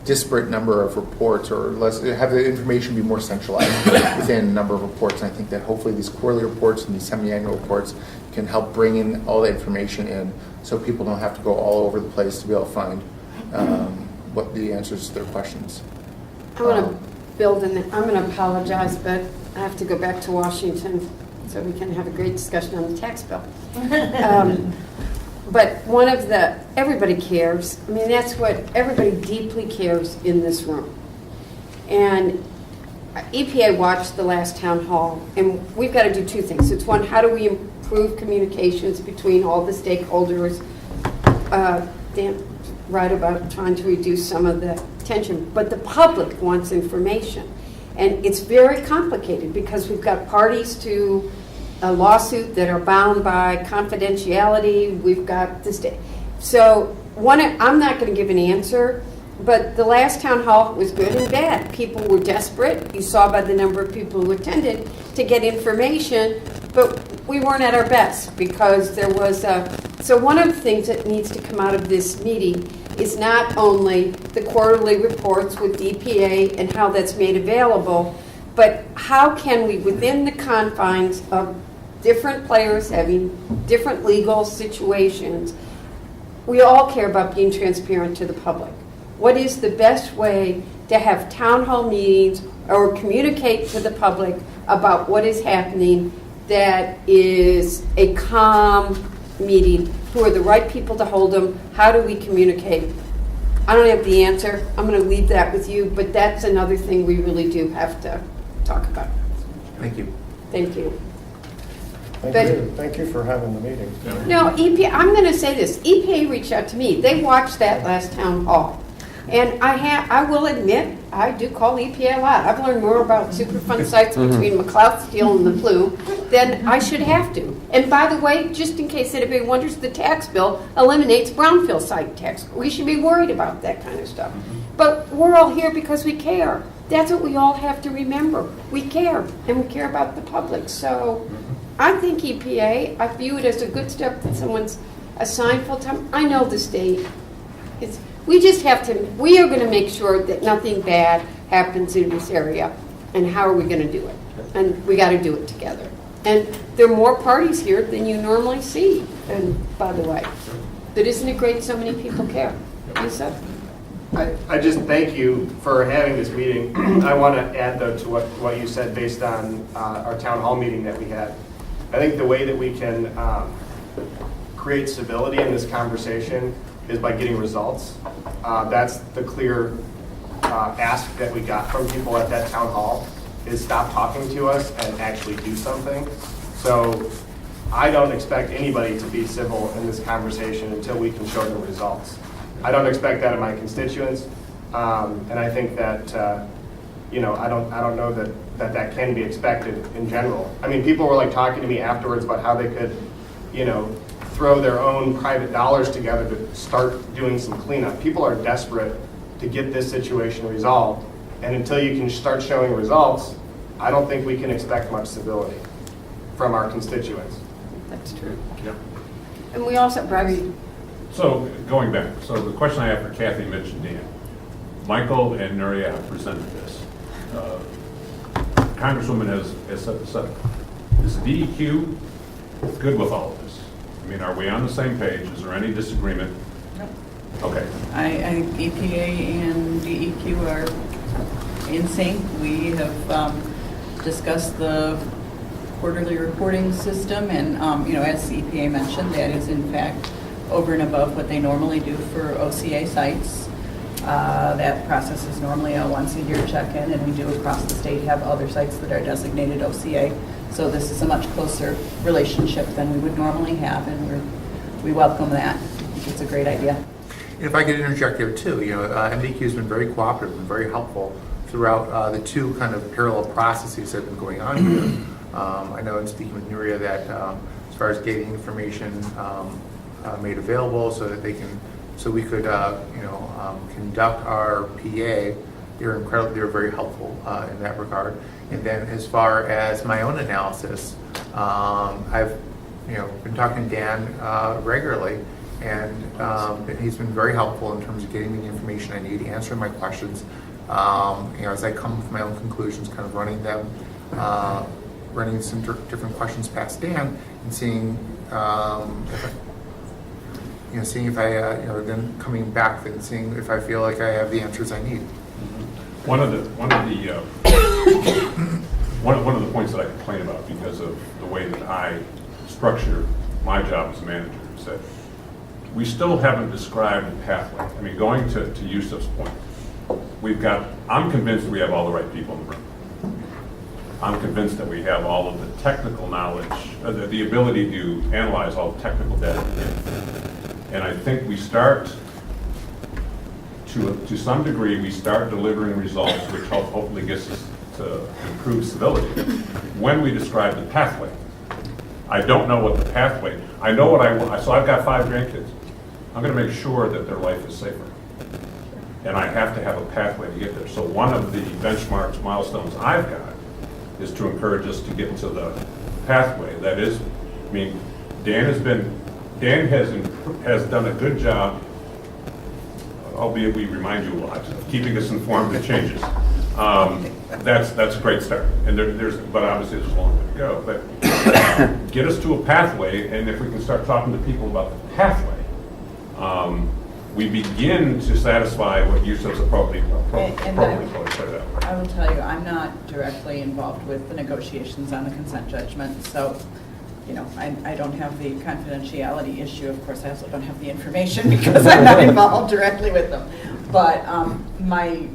disparate number of reports, or have the information be more centralized within a number of reports. And I think that hopefully these quarterly reports and these semi-annual reports can help bring in all the information in, so people don't have to go all over the place to be able to find what the answers to their questions. I want to build in. I'm going to apologize, but I have to go back to Washington so we can have a great discussion on the tax bill. But everybody cares. I mean, that's what everybody deeply cares in this room. And EPA watched the last town hall, and we've got to do two things. It's one, how do we improve communications between all the stakeholders? Dan, right about trying to reduce some of the tension, but the public wants information. And it's very complicated because we've got parties to a lawsuit that are bound by confidentiality. We've got this day. So I'm not going to give an answer, but the last town hall was good and bad. People were desperate. You saw by the number of people who attended to get information, but we weren't at our best because there was so one of the things that needs to come out of this meeting is not only the quarterly reports with the EPA and how that's made available, but how can we, within the confines of different players having different legal situations, we all care about being transparent to the public. What is the best way to have town hall meetings or communicate to the public about what is happening that is a calm meeting? Who are the right people to hold them? How do we communicate? I don't have the answer. I'm going to leave that with you, but that's another thing we really do have to talk about. Thank you. Thank you. Thank you for having the meeting. No, EPA, I'm going to say this. EPA reached out to me. They watched that last town hall. And I will admit, I do call EPA a lot. I've learned more about Superfund sites between McLeod Steel and the Plume than I should have to. And by the way, just in case anybody wonders, the tax bill eliminates brownfield site tax. We should be worried about that kind of stuff. But we're all here because we care. That's what we all have to remember. We care, and we care about the public. So I think EPA, I view it as a good step that someone's assigned full time. I know the state. We just have to, we are going to make sure that nothing bad happens in this area. And how are we going to do it? And we got to do it together. And there are more parties here than you normally see. And by the way, but isn't it great so many people care? Lisa? I just thank you for having this meeting. I want to add, though, to what you said based on our town hall meeting that we had. I think the way that we can create stability in this conversation is by getting results. That's the clear ask that we got from people at that town hall, is stop talking to us and actually do something. So I don't expect anybody to be civil in this conversation until we can show them results. I don't expect that of my constituents, and I think that I don't know that can be expected in general. I mean, people were like talking to me afterwards about how they could, throw their own private dollars together to start doing some cleanup. People are desperate to get this situation resolved, and until you can start showing results, I don't think we can expect much stability from our constituents. That's true. Yep. And we also, Bobby. So going back, so the question I have for Kathy, Mitch, and Dan. Michael and Nuria have presented this. Congresswoman has set this up. Is DEQ good with all of this? I mean, are we on the same page? Is there any disagreement? No. Okay. I think EPA and DEQ are in sync. We have discussed the quarterly reporting system, and as the EPA mentioned, that is in fact over and above what they normally do for OCA sites. That process is normally a once-a-year check-in, and we do across the state have other sites that are designated OCA. So this is a much closer relationship than we would normally have, and we welcome that. I think it's a great idea. If I could interject here too, MDQ has been very cooperative and very helpful throughout the two kind of parallel processes that have been going on here. I know in speaking with Nuria that as far as getting information made available so that we could conduct our PA, they're very helpful in that regard. And then as far as my own analysis, I've been talking to Dan regularly, and he's been very helpful in terms of getting me the information I need, answering my questions. As I come with my own conclusions, kind of running some different questions past Dan, and seeing if I, then coming back and seeing if I feel like I have the answers I need. One of the points that I complain about because of the way that I structure my job as a manager is that we still haven't described the pathway. I mean, going to Yusuf's point, I'm convinced that we have all the right people in the room. I'm convinced that we have all of the technical knowledge, the ability to analyze all the technical data. And I think we start, to some degree, we start delivering results which hopefully gets us to improve civility when we describe the pathway. I don't know what the pathway, I know what I want. So I've got 5 grandkids. I'm going to make sure that their life is safer. And I have to have a pathway to get there. So one of the benchmarks, milestones I've got is to encourage us to get to the pathway. That is, I mean, Dan has done a good job, albeit we remind you a lot, of keeping us informed of changes. That's a great start. And but obviously there's a long way to go. But get us to a pathway, and if we can start talking to people about the pathway, we begin to satisfy what Yusuf's appropriately pointed out. I will tell you, I'm not directly involved with the negotiations on the consent judgment, so I don't have the confidentiality issue. Of course, I also don't have the information because I'm not involved directly with them. But my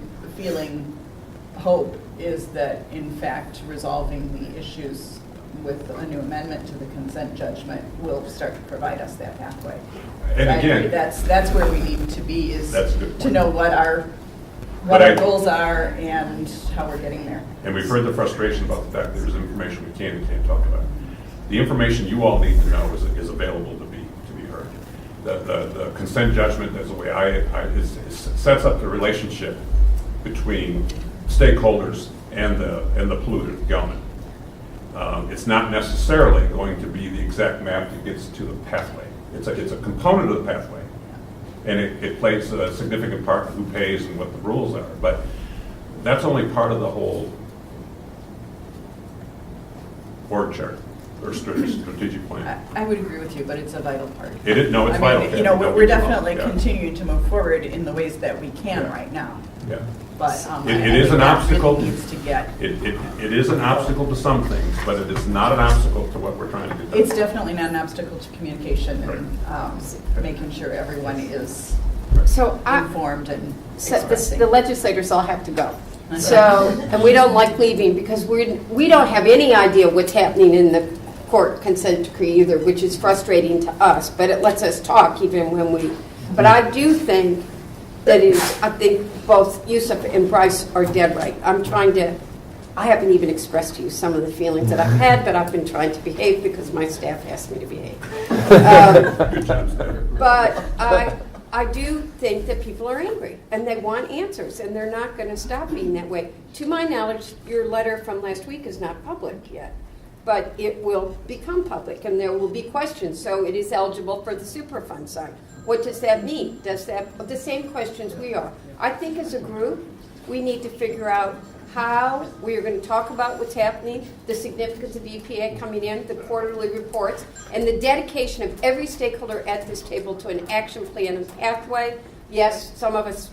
hope is that, in fact, resolving the issues with a new amendment to the consent judgment will start to provide us that pathway. And again, that's where we need to be, is to know what our goals are and how we're getting there. And we've heard the frustration about the fact that there's information we can and can't talk about. The information you all need to know is available to be heard. The consent judgment, as a way sets up the relationship between stakeholders and the polluter, Gelman. It's not necessarily going to be the exact map that gets to the pathway. It's a component of the pathway, and it plays a significant part in who pays and what the rules are. But that's only part of the whole org chart or strategic plan. I would agree with you, but it's a vital part. It is, no, it's vital. We're definitely continuing to move forward in the ways that we can right now. Yeah. But it is an obstacle. Really needs to get. It is an obstacle to some things, but it is not an obstacle to what we're trying to do. It's definitely not an obstacle to communication and making sure everyone is informed and expressing. The legislators all have to go. So, and we don't like leaving because we don't have any idea what's happening in the court consent decree either, which is frustrating to us, but it lets us talk even when but I do think that I think both Yusuf and Bryce are dead right. I haven't even expressed to you some of the feelings that I've had, but I've been trying to behave because my staff asked me to behave. Good job, Steph. But I do think that people are angry and they want answers, and they're not going to stop being that way. To my knowledge, your letter from last week is not public yet, but it will become public and there will be questions. So it is eligible for the Superfund side. What does that mean? The same questions we are. I think as a group, we need to figure out how we are going to talk about what's happening, the significance of EPA coming in, the quarterly reports, and the dedication of every stakeholder at this table to an action plan and pathway. Yes, some of us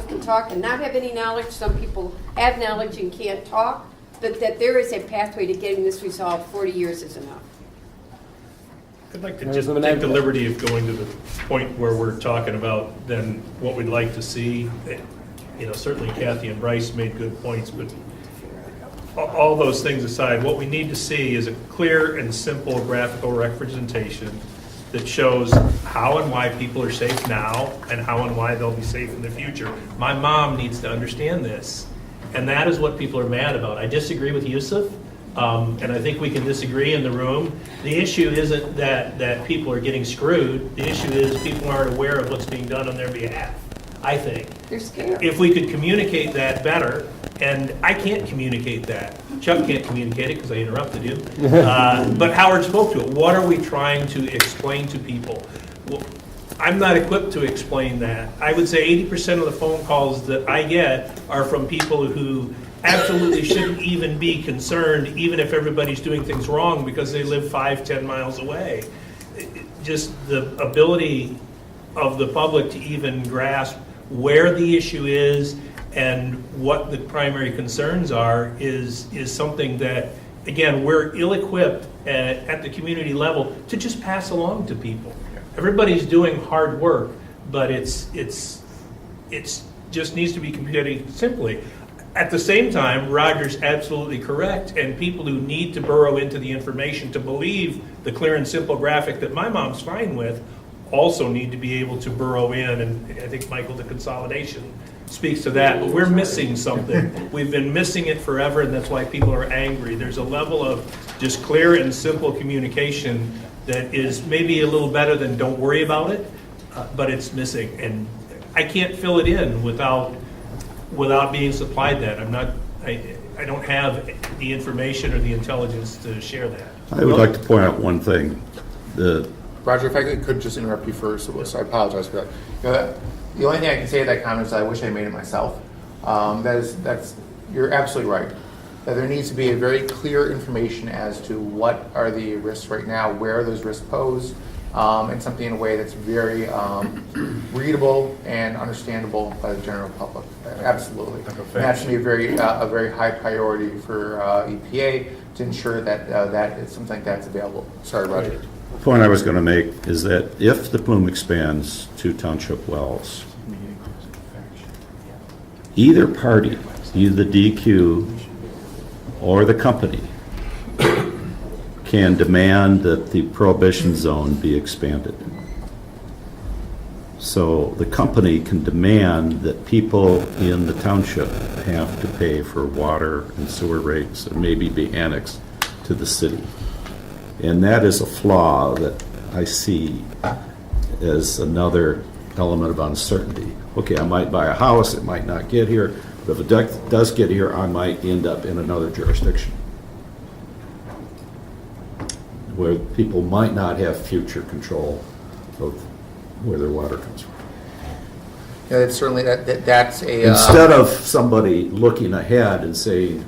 can talk and not have any knowledge. Some people have knowledge and can't talk. But that there is a pathway to getting this resolved. 40 years is enough. I'd like to just take the liberty of going to the point where we're talking about then what we'd like to see. Certainly Kathy and Bryce made good points, but all those things aside, what we need to see is a clear and simple graphical representation that shows how and why people are safe now and how and why they'll be safe in the future. My mom needs to understand this, and that is what people are mad about. I disagree with Yusuf, And I think we can disagree in the room. The issue isn't that people are getting screwed. The issue is people aren't aware of what's being done on their behalf, I think. They're scared. If we could communicate that better, and I can't communicate that. Chuck can't communicate it because I interrupted you. But Howard spoke to it. What are we trying to explain to people? Well, I'm not equipped to explain that. I would say 80% of the phone calls that I get are from people who absolutely shouldn't even be concerned, even if everybody's doing things wrong, because they live 5-10 miles away. Just the ability of the public to even grasp where the issue is and what the primary concerns are is something that, again, we're ill-equipped at the community level to just pass along to people. Everybody's doing hard work, but it's just needs to be communicated simply. At the same time, Roger's absolutely correct, and people who need to burrow into the information to believe the clear and simple graphic that my mom's fine with also need to be able to burrow in, and I think, Michael, the consolidation speaks to that, but we're missing something. We've been missing it forever, and that's why people are angry. There's a level of just clear and simple communication that is maybe a little better than don't worry about it, but it's missing, and I can't fill it in without being supplied that. I don't have the information or the intelligence to share that. I would like to point out one thing. Roger, if I could just interrupt you first, so I apologize for that. The only thing I can say to that comment is I wish I made it myself. You're absolutely right. That there needs to be a very clear information as to what are the risks right now, where those risks pose, and something in a way that's very readable and understandable by the general public. Absolutely. And that should be a very high priority for EPA to ensure that that is something like that's available. Sorry, Roger. The point I was going to make is that if the plume expands to township wells, either party, either the DEQ or the company, can demand that the prohibition zone be expanded. So the company can demand that people in the township have to pay for water and sewer rates and maybe be annexed to the city. And that is a flaw that I see as another element of uncertainty. Okay, I might buy a house, it might not get here, but if it does get here, I might end up in another jurisdiction where people might not have future control of where their water comes from. Yeah, it's certainly that's a Instead of somebody looking ahead and saying,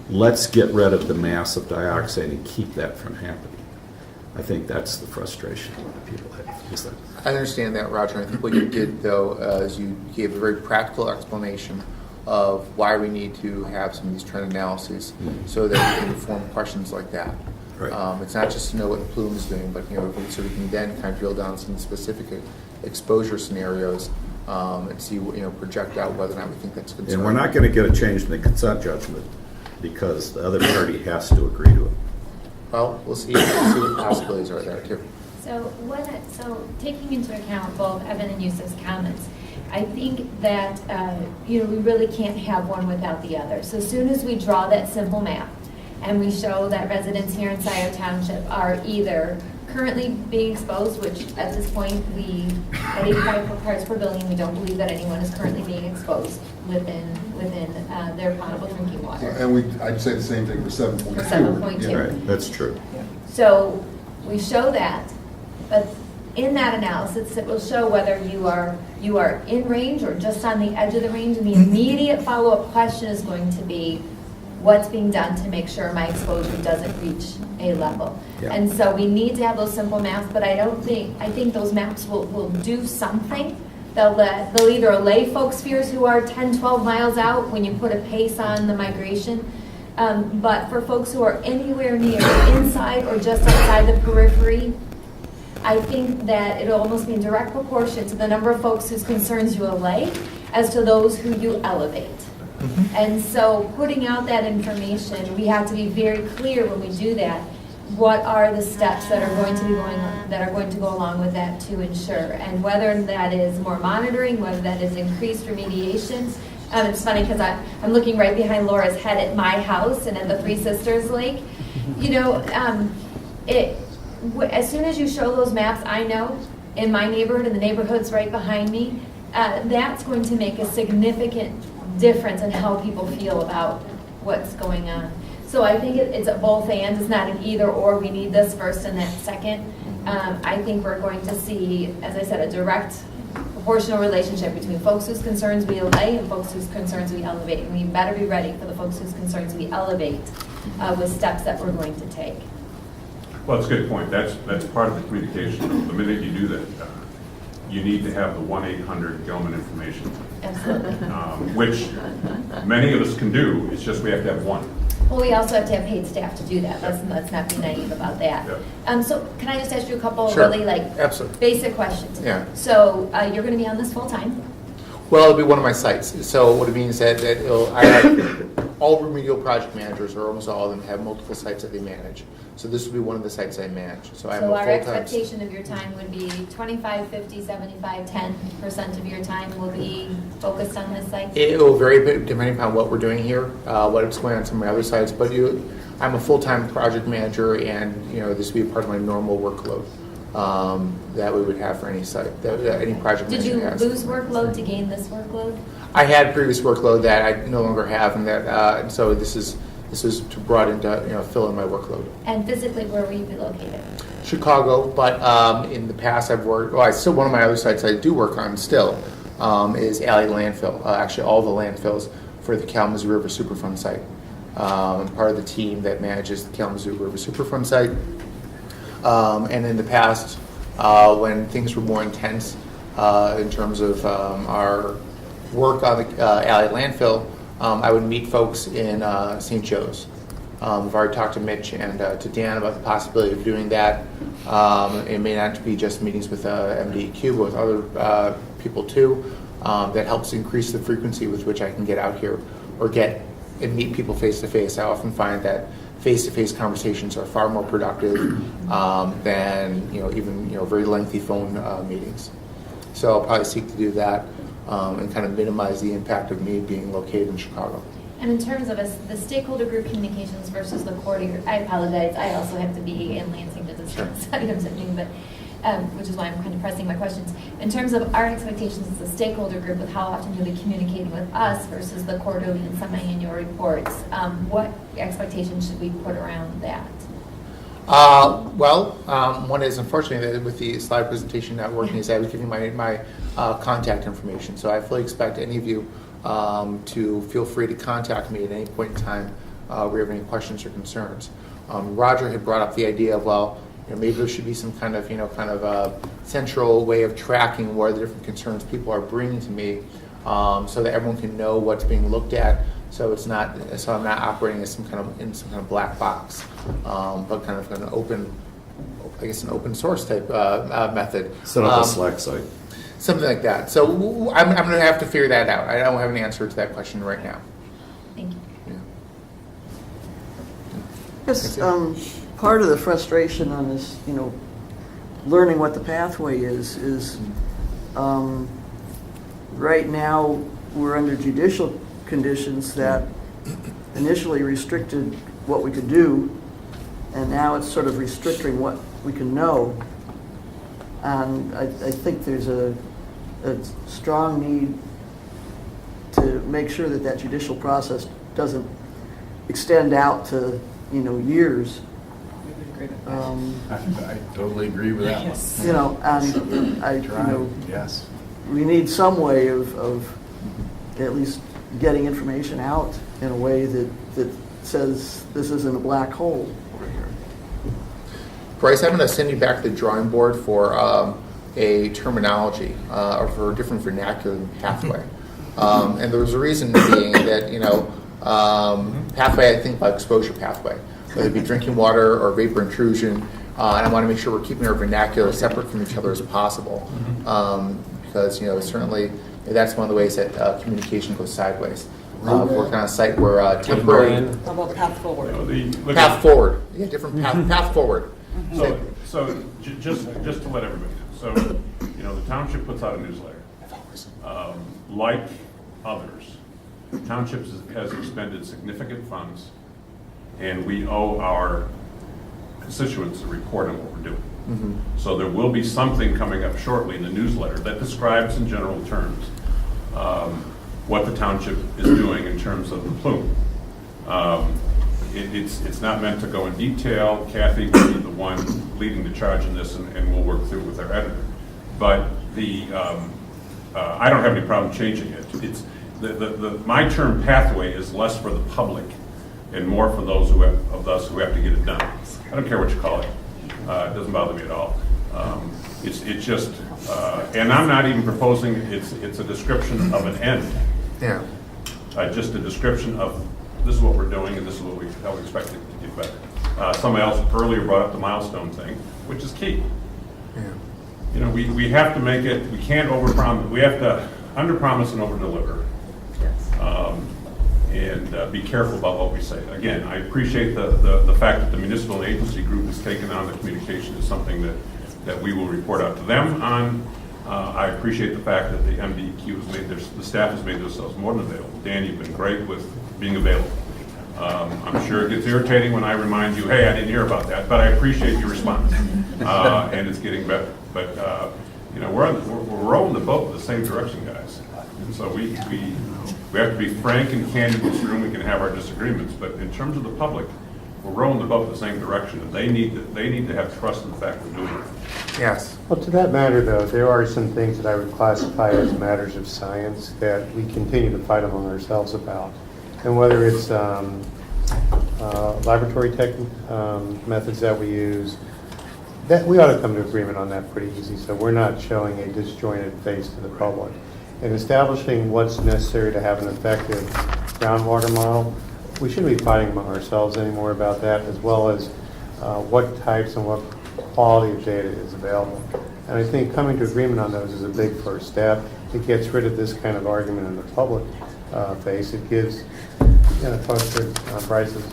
let's get rid of the massive dioxane and keep that from happening. I think that's the frustration that people have. Is that I understand that, Roger. I think what you did, though, is you gave a very practical explanation of why we need to have some of these trend analyses so that we can inform questions like that. Right. It's not just to know what the plume is doing, but so we can then kind of drill down some specific exposure scenarios and see, project out whether or not we think that's a concern. And we're not going to get a change in the consent judgment because the other party has to agree to it. Well, we'll see what the possibilities are there too. So taking into account both Evan and Yusuf's comments, I think that we really can't have one without the other. So as soon as we draw that simple map and we show that residents here in Scio Township are either currently being exposed, which at this point at 85 parts per billion, we don't believe that anyone is currently being exposed within their potable drinking water. And I'd say the same thing for 7.2. For 7.2. Yeah, right, that's true. So we show that, but in that analysis, it will show whether you are in range or just on the edge of the range, and the immediate follow-up question is going to be, what's being done to make sure my exposure doesn't reach a level? Yeah. And so we need to have those simple maps, but I think those maps will do something. They'll either allay folks' fears who are 10, 12 miles out when you put a pace on the migration, but for folks who are anywhere near, inside or just outside the periphery, I think that it'll almost be in direct proportion to the number of folks whose concerns you allay as to those who you elevate. Mm-hmm. And so putting out that information, we have to be very clear when we do that, what are the steps that are going to go along with that to ensure, and whether that is more monitoring, whether that is increased remediation, It's funny because I'm looking right behind Laura's head at my house and at the Three Sisters Lake. You know, as soon as you show those maps, I know in my neighborhood and the neighborhoods right behind me, that's going to make a significant difference in how people feel about what's going on. So I think it's a both and. It's not an either or. We need this first and that second. I think we're going to see, as I said, a direct proportional relationship between folks whose concerns we allay and folks whose concerns we elevate. And we better be ready for the folks whose concerns we elevate with steps that we're going to take. Well, that's a good point. That's part of the communication. The minute you do that, you need to have the 1-800 Gelman information. Absolutely. Which many of us can do. It's just we have to have one. Well, we also have to have paid staff to do that. Let's not be naive about that. So can I just ask you a couple really basic questions? Yeah. So you're going to be on this full time? Well, it'll be one of my sites. So what it means is that I have all remedial project managers, or almost all of them, have multiple sites that they manage. So this will be one of the sites I manage. So our expectation of your time would be 25, 50, 75, 10% of your time will be focused on this site? It will vary a bit depending upon what we're doing here, what's going on some of my other sites. But I'm a full-time project manager, and this would be part of my normal workload that we would have for any site, that any project manager has. Did you lose workload to gain this workload? I had previous workload that I no longer have, and that so this is brought in to fill in my workload. And physically, where will you be located? Chicago, but in the past I've worked. Well, one of my other sites I do work on still is Alley Landfill. Actually, all the landfills for the Kalamazoo River Superfund site. I'm part of the team that manages the Kalamazoo River Superfund site. And in the past, when things were more intense in terms of our work on the Alley Landfill, I would meet folks in St. Joe's. I've already talked to Mitch and to Dan about the possibility of doing that. It may not be just meetings with MDEQ, but with other people too. That helps increase the frequency with which I can get out here or get and meet people face to face. I often find that face-to-face conversations are far more productive than even very lengthy phone meetings. So I'll probably seek to do that and kind of minimize the impact of me being located in Chicago. And in terms of the stakeholder group communications versus the coordinator, I apologize. I also have to be in Lansing to discuss items at noon, but which is why I'm kind of pressing my questions. In terms of our expectations as a stakeholder group, with how often you'll be communicating with us versus the quarterly and semi-annual reports, what expectations should we put around that? One is unfortunately that with the slide presentation not working, is I was giving my contact information. So I fully expect any of you to feel free to contact me at any point in time if you have any questions or concerns. Roger had brought up the idea of maybe there should be some kind of central way of tracking where the different concerns people are bringing to me, so that everyone can know what's being looked at. So I'm not operating as some kind of black box, but kind of an open source type method. Set up a Slack site. Something like that. So I'm going to have to figure that out. I don't have an answer to that question right now. Thank you. Yes, part of the frustration on this, learning what the pathway is right now we're under judicial conditions that initially restricted what we could do, and now it's sort of restricting what we can know. And I think there's a strong need to make sure that judicial process doesn't extend out to years. I totally agree with that. Yes. We need some way of at least getting information out in a way that says this isn't a black hole over here. Bryce, I'm going to send you back to the drawing board for a terminology or for a different vernacular pathway. And there was a reason being that, pathway, I think about exposure pathway, whether it be drinking water or vapor intrusion. And I want to make sure we're keeping our vernacular separate from each other as possible. Because, certainly that's one of the ways that communication goes sideways. Working on a site where temporary... How about path forward? Path forward. Yeah, different path forward. So just to let everybody know, so the township puts out a newsletter. Like others, Township has expended significant funds, and we owe our constituents a report on what we're doing. So there will be something coming up shortly in the newsletter that describes in general terms what the township is doing in terms of the plume. It's not meant to go in detail. Kathy will be the one leading the charge in this, and we'll work through it with our editor. But I don't have any problem changing it. It's my term pathway is less for the public and more for those of us who have to get it done. I don't care what you call it. It doesn't bother me at all. It's just, and I'm not even proposing it's a description of an end. Yeah. Just a description of this is what we're doing and this is what how we expect it to get better. Somebody else earlier brought up the milestone thing, which is key. Yeah. You know, we have to make it. We can't overpromise. We have to underpromise and overdeliver. Yes. And be careful about what we say. Again, I appreciate the fact that the municipal agency group has taken on the communication is something that we will report out to them on. I appreciate the fact that the MDEQ has made the staff has made themselves more than available. Dan, you've been great with being available. I'm sure it gets irritating when I remind you, hey, I didn't hear about that, but I appreciate your response. And it's getting better. But you know, we're rowing the boat in the same direction, guys. And so we have to be frank and candid in this room. We can have our disagreements, but in terms of the public, we're rowing the boat in the same direction, and they need to have trust in the fact we're doing it. Yes. Well, to that matter, though, there are some things that I would classify as matters of science that we continue to fight among ourselves about. And whether it's laboratory methods that we use, that we ought to come to agreement on that pretty easy, so we're not showing a disjointed face to the public. And establishing what's necessary to have an effective groundwater model, we shouldn't be fighting among ourselves anymore about that, as well as what types and what quality of data is available. And I think coming to agreement on those is a big first step. It gets rid of this kind of argument in the public face. It gives folks Bryce's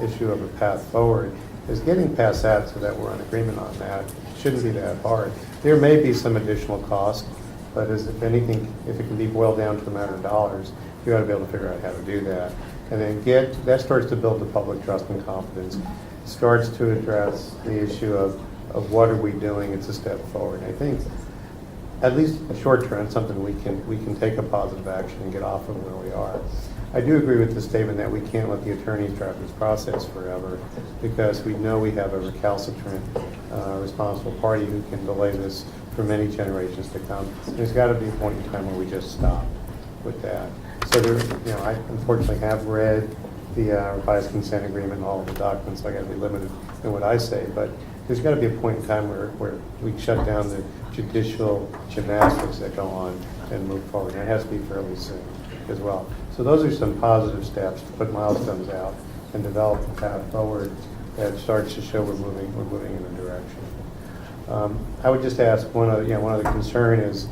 issue of a path forward is getting past that so that we're in agreement on that. It shouldn't be that hard. There may be some additional cost, but if anything, if it can be boiled down to a matter of dollars, you ought to be able to figure out how to do that. And then that starts to build the public trust and confidence. It starts to address the issue of what are we doing. It's a step forward. And I think, at least short term, something we can take a positive action and get off of where we are. I do agree with the statement that we can't let the attorneys drive this process forever, because we know we have a recalcitrant, responsible party who can delay this for many generations to come. There's got to be a point in time where we just stop with that. So I unfortunately have read the revised consent agreement and all of the documents, so I got to be limited in what I say, but there's got to be a point in time where we shut down the judicial gymnastics that go on and move forward. And it has to be fairly soon as well. So those are some positive steps to put milestones out and develop a path forward that starts to show we're moving in a direction. I would just ask one other concern is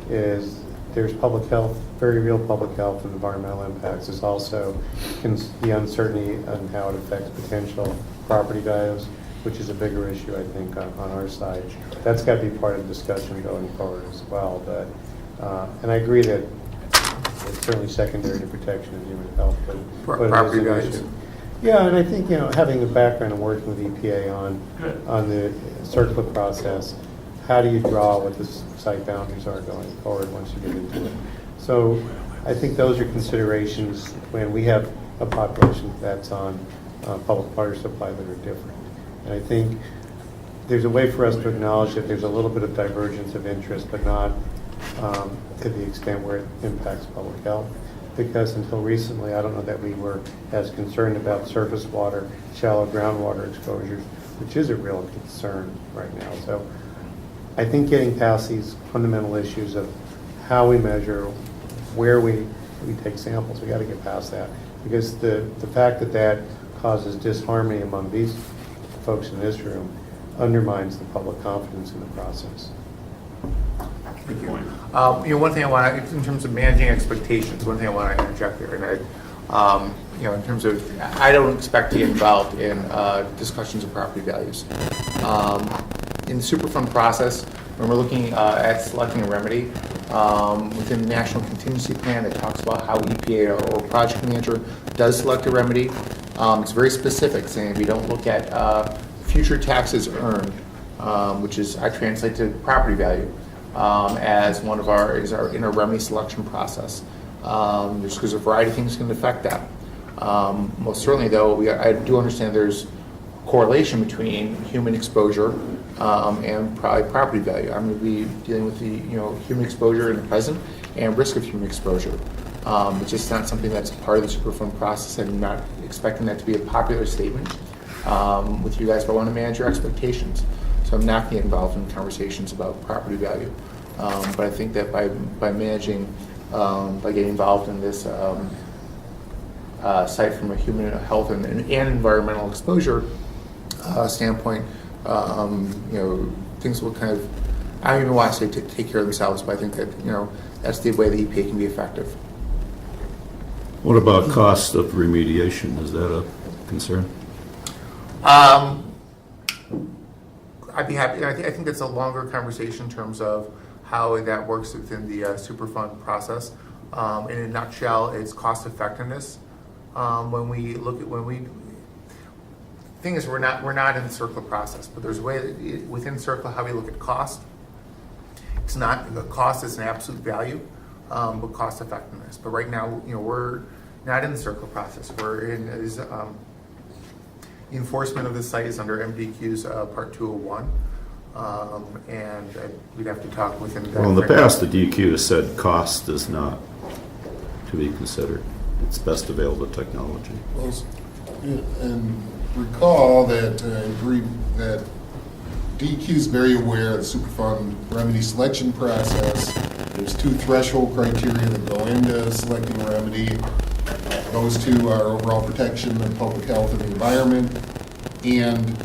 there's public health, very real public health and environmental impacts. There's also the uncertainty on how it affects potential property values, which is a bigger issue, I think, on our side. That's got to be part of the discussion going forward as well. But and I agree that it's certainly secondary to protection of human health, but property it is an values. issue. Yeah, and I think having a background and working with EPA on the circular process, how do you draw what the site boundaries are going forward once you get into it? So I think those are considerations when we have a population that's on public water supply that are different. And I think there's a way for us to acknowledge that there's a little bit of divergence of interest, but not to the extent where it impacts public health. Because until recently, I don't know that we were as concerned about surface water, shallow groundwater exposures, which is a real concern right now. So I think getting past these fundamental issues of how we measure, where we take samples, we got to get past that. Because the fact that causes disharmony among these folks in this room undermines the public confidence in the process. Thank you. One thing I want to, in terms of managing expectations, one thing I want to interject there, and in terms of, I don't expect to get involved in discussions of property values. in the Superfund process, when we're looking at selecting a remedy, within the National Contingency Plan, it talks about how EPA or project manager does select a remedy. It's very specific, saying we don't look at future taxes earned, which is I translate to property value, as one of our in our remedy selection process. Just because a variety of things can affect that. Most certainly, though, I do understand there's correlation between human exposure and probably property value. I'm going to be dealing with the human exposure in the present and risk of human exposure. It's just not something that's part of the Superfund process. I'm not expecting that to be a popular statement with you guys, but I want to manage your expectations. So I'm not getting involved in conversations about property value. But I think that by managing, by getting involved in this site from a human health and environmental exposure standpoint, things will kind of, I don't even want to say take care of themselves, but I think that, that's the way the EPA can be effective. What about cost of remediation? Is that a concern? I'd be happy. I think that's a longer conversation in terms of how that works within the Superfund process. In a nutshell, it's cost effectiveness. Thing is, we're not in the CERCLA process, but there's a way that within CERCLA how we look at cost. It's not cost is an absolute value, but cost effectiveness. But right now, we're not in the CERCLA process. We're in enforcement of this site is under MDQ's Part 201, and we'd have to talk within that. Well, in the past, the DQ has said cost is not to be considered. It's best available technology. Well, and recall that that DEQ is very aware of the Superfund remedy selection process. There's 2 threshold criteria that go into selecting a remedy. Those 2 are overall protection of public health and the environment and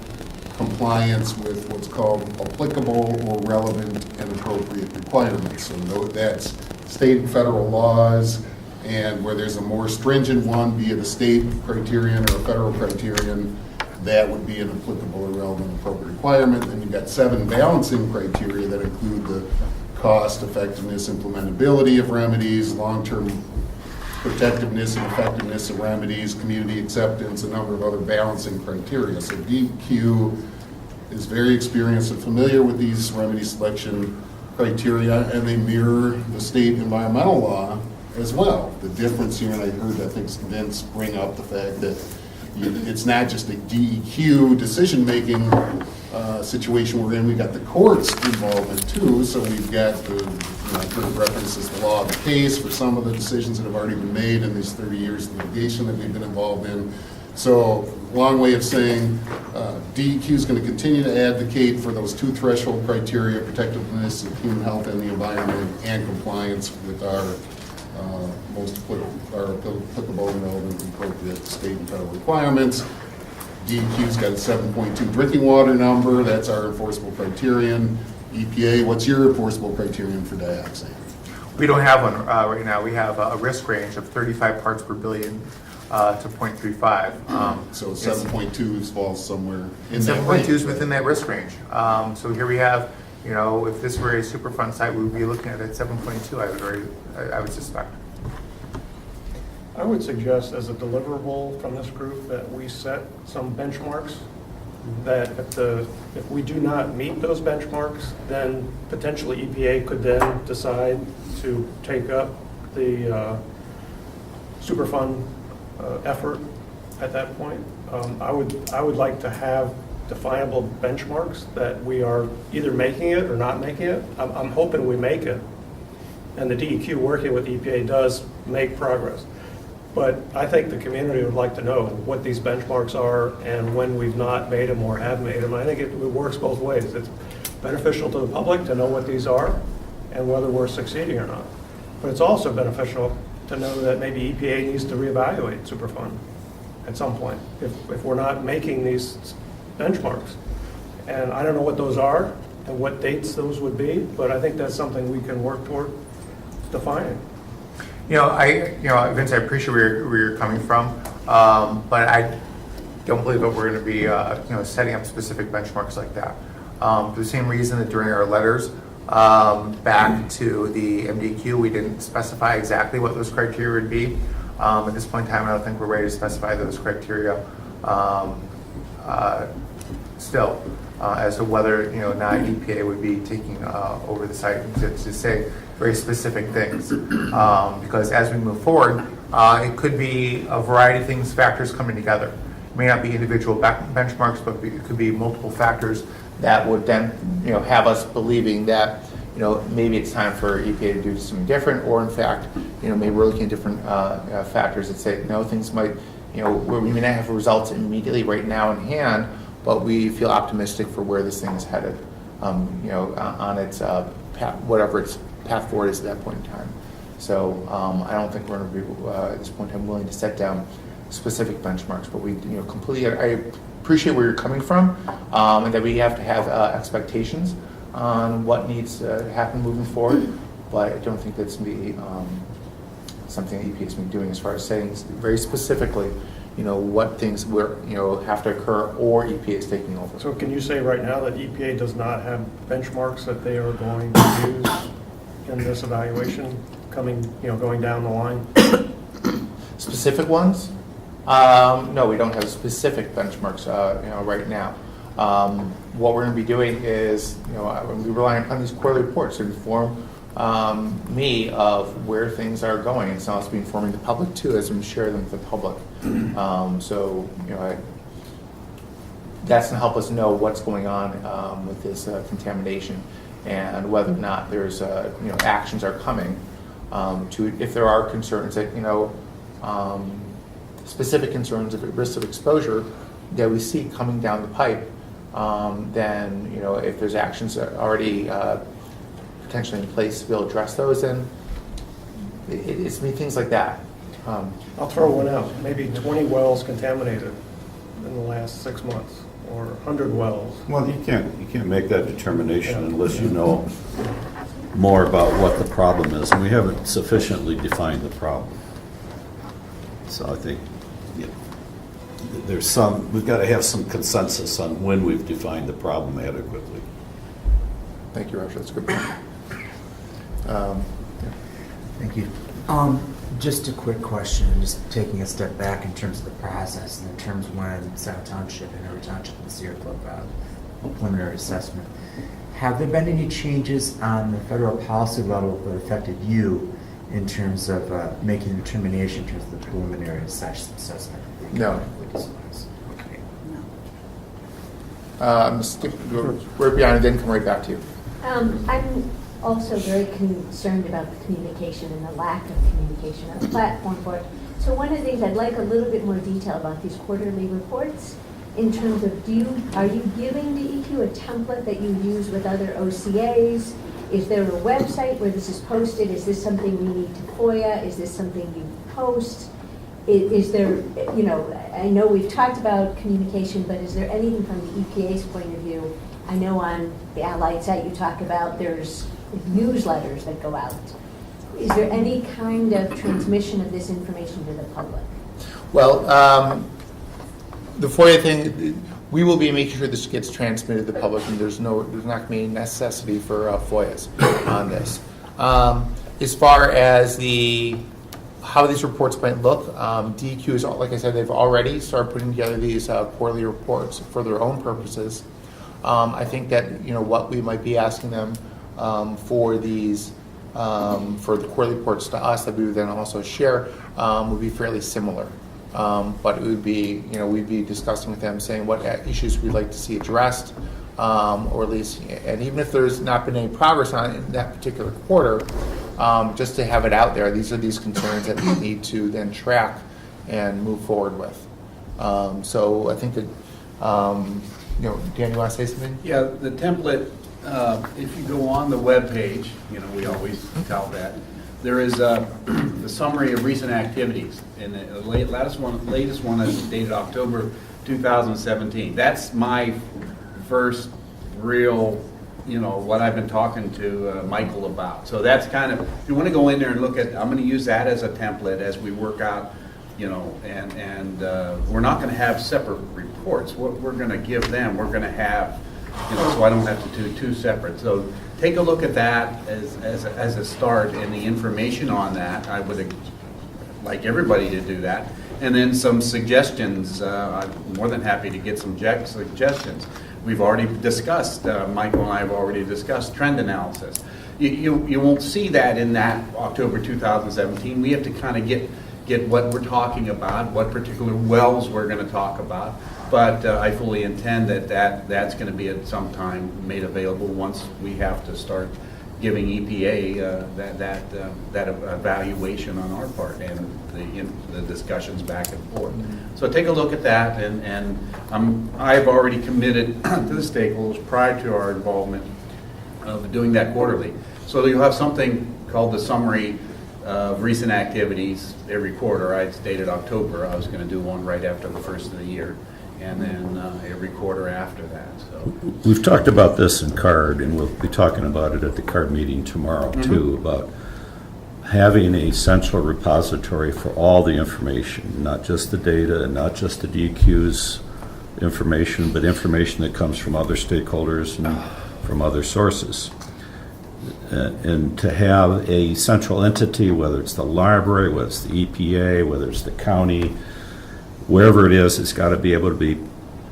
compliance with what's called applicable or relevant and appropriate requirements. So that's state and federal laws, and where there's a more stringent one, be it a state criterion or a federal criterion, that would be an applicable or relevant appropriate requirement. Then you've got 7 balancing criteria that include the cost, effectiveness, implementability of remedies, long-term protectiveness and effectiveness of remedies, community acceptance, a number of other balancing criteria. So DEQ is very experienced and familiar with these remedy selection criteria, and they mirror the state environmental law as well. The difference here, and I think Vince bring up the fact that it's not just a DEQ decision-making situation we're in. We've got the courts involvement too. So we've got I've heard references to the law of the case for some of the decisions that have already been made in these 30 years of litigation that we've been involved in. So long way of saying DEQ is going to continue to advocate for those 2 threshold criteria: protectiveness of human health and the environment, and compliance with our applicable and relevant and appropriate state and federal requirements. DEQ's got a 7.2 drinking water number. That's our enforceable criterion. EPA, what's your enforceable criterion for dioxane? We don't have one right now. We have a risk range of 35 parts per billion to 0.35. So 7.2 falls somewhere in that 7.2 is within that risk range. So here we have, if this were a Superfund site, we would be looking at 7.2, I would suspect. I would suggest as a deliverable from this group that we set some benchmarks, that if we do not meet those benchmarks, then potentially EPA could then decide to take up the Superfund effort at that point. I would like to have definable benchmarks that we are either making it or not making it. I'm hoping we make it, and the DEQ working with EPA does make progress. But I think the community would like to know what these benchmarks are and when we've not made them or have made them. I think it works both ways. It's beneficial to the public to know what these are and whether we're succeeding or not. But it's also beneficial to know that maybe EPA needs to reevaluate Superfund at some point if we're not making these benchmarks. And I don't know what those are and what dates those would be, but I think that's something we can work toward defining. Vince, I appreciate where you're coming from, but I don't believe that we're going to be, setting up specific benchmarks like that. For the same reason that during our letters back to the MDQ, we didn't specify exactly what those criteria would be. At this point in time, I don't think we're ready to specify those criteria still as to whether not EPA would be taking over the site to say very specific things. Because as we move forward, it could be a variety of things, factors coming together. It may not be individual benchmarks, but it could be multiple factors that would then have us believing that maybe it's time for EPA to do something different, or in fact, maybe we're looking at different factors that say, no, things might, where we may not have results immediately right now in hand, but we feel optimistic for where this thing is headed, on its path, whatever its path forward is at that point in time. So I don't think we're going to be at this point in time willing to set down specific benchmarks, but we completely, I appreciate where you're coming from, and that we have to have expectations on what needs to happen moving forward, but I don't think that's going to be something that EPA has been doing as far as saying very specifically, what things have to occur, or EPA is taking over. So can you say right now that EPA does not have benchmarks that they are going to use in this evaluation going down the line? Specific ones? No, we don't have specific benchmarks, right now. What we're going to be doing is, we rely upon these quarterly reports to inform me of where things are going, and it's also informing the public too, as we share them with the public. That's going to help us know what's going on with this contamination, and whether or not there's actions are coming to, if there are concerns that specific concerns of risk of exposure that we see coming down the pipe. Then if there's actions that are already potentially in place to be able to address those, then it's things like that. I'll throw one out. Maybe 20 wells contaminated in the last 6 months, or 100 wells. Well, you can't make that determination unless you know more about what the problem is, and we haven't sufficiently defined the problem. So I think we've got to have some consensus on when we've defined the problem adequately. Thank you, Roger. That's a good point. Thank you. Just a quick question, just taking a step back in terms of the process and in terms of when Scio Township and every township in the Sierra Club preliminary assessment. Have there been any changes on the federal policy level that affected you in terms of making a determination in terms of the preliminary assessment? No. We're beyond and then come right back to you. I'm also very concerned about the communication and the lack of communication on the platform for it. So one of the things I'd like a little bit more detail about these quarterly reports in terms of are you giving the EQ a template that you use with other OCAs? Is there a website where this is posted? Is this something we need to FOIA? Is this something you post? Is there, I know we've talked about communication, but is there anything from the EPA's point of view? I know on the Allied site you talk about there's newsletters that go out. Is there any kind of transmission of this information to the public? Well, the FOIA thing, we will be making sure this gets transmitted to the public, and there's not going to be any necessity for FOIAs on this. As far as how these reports might look, DEQ is, like I said, they've already started putting together these quarterly reports for their own purposes. I think that what we might be asking them for these for the quarterly reports to us that we would then also share would be fairly similar. But it would be, we'd be discussing with them, saying what issues we'd like to see addressed, or at least, and even if there's not been any progress on it in that particular quarter, just to have it out there. These are these concerns that we need to then track and move forward with. So I think that, Dan, you want to say something? Yeah, the template, if you go on the web page, we always tell that, there is the summary of recent activities, and the latest one is dated October 2017. That's my first real, what I've been talking to Michael about. So that's kind of, if you want to go in there and look at, I'm going to use that as a template as we work out, and we're not going to have separate reports. What we're going to give them, we're going to have so I don't have to do two separate. So take a look at that as a start, and the information on that, I would like everybody to do that. And then some suggestions. I'm more than happy to get some suggestions. We've already discussed, Michael and I have already discussed trend analysis. You won't see that in that October 2017. We have to kind of get what we're talking about, what particular wells we're going to talk about. But I fully intend that's going to be at some time made available once we have to start giving EPA that evaluation on our part and the discussions back and forth. So take a look at that, and I've already committed to the stakeholders prior to our involvement of doing that quarterly. So you'll have something called the summary of recent activities every quarter. I stated October I was going to do one right after the first of the year, and then every quarter after that. So we've talked about this in CARD, and we'll be talking about it at the CARD meeting tomorrow too, about having a central repository for all the information, not just the data and not just the DEQ's information, but information that comes from other stakeholders and from other sources. And to have a central entity, whether it's the library, whether it's the EPA, whether it's the county, wherever it is, it's got to be able to be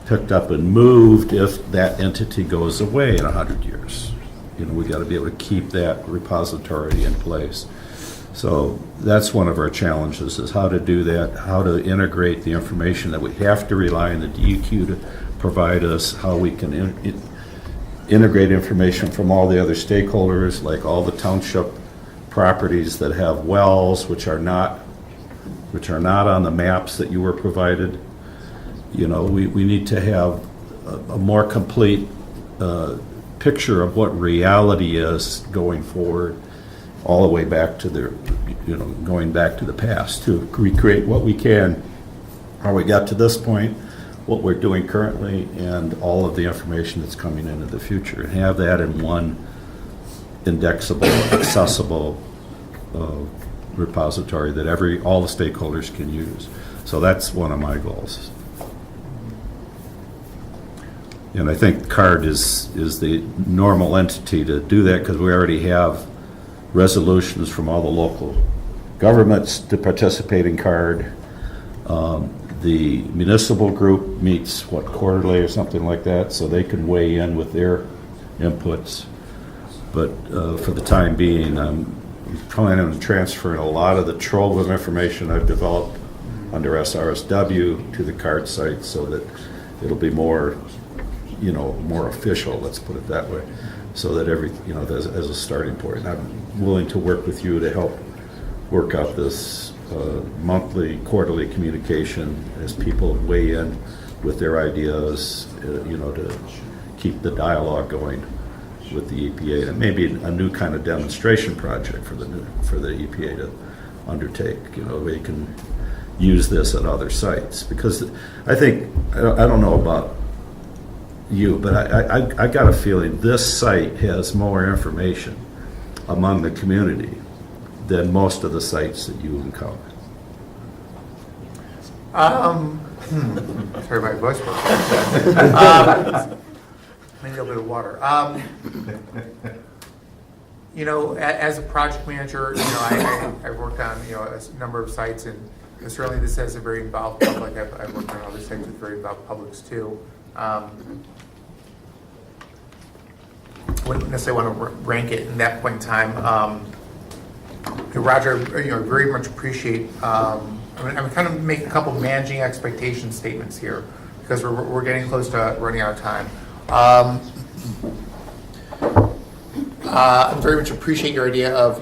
picked up and moved if that entity goes away in 100 years. We got to be able to keep that repository in place. So that's one of our challenges, is how to do that, how to integrate the information that we have to rely on the DEQ to provide us, how we can integrate information from all the other stakeholders, like all the township properties that have wells, which are not on the maps that you were provided. We need to have a more complete picture of what reality is going forward, all the way back to going back to the past, to recreate what we can, how we got to this point, what we're doing currently, and all of the information that's coming into the future, and have that in one indexable, accessible repository that all the stakeholders can use. So that's one of my goals. And I think CARD is the normal entity to do that, because we already have resolutions from all the local governments to participate in CARD. The municipal group meets, quarterly or something like that, so they can weigh in with their inputs. But for the time being, I'm planning on transferring a lot of the trove of information I've developed under SRSW to the CARD site, so that it'll be more official, let's put it that way, so that as a starting point. I'm willing to work with you to help work out this monthly, quarterly communication as people weigh in with their ideas, to keep the dialogue going with the EPA, and maybe a new kind of demonstration project for the EPA to undertake. They can use this at other sites, because I think, I don't know about you, but I got a feeling this site has more information among the community than most of the sites that you encounter. Sorry, my voice broke. Maybe a little bit of water. As a project manager, I've worked on a number of sites, and certainly this has a very involved public. I've worked on other sites with very involved publics too. Wouldn't necessarily want to rank it in that point in time. Roger, very much appreciate. I'm kind of making a couple of managing expectation statements here, because we're getting close to running out of time. I very much appreciate your idea of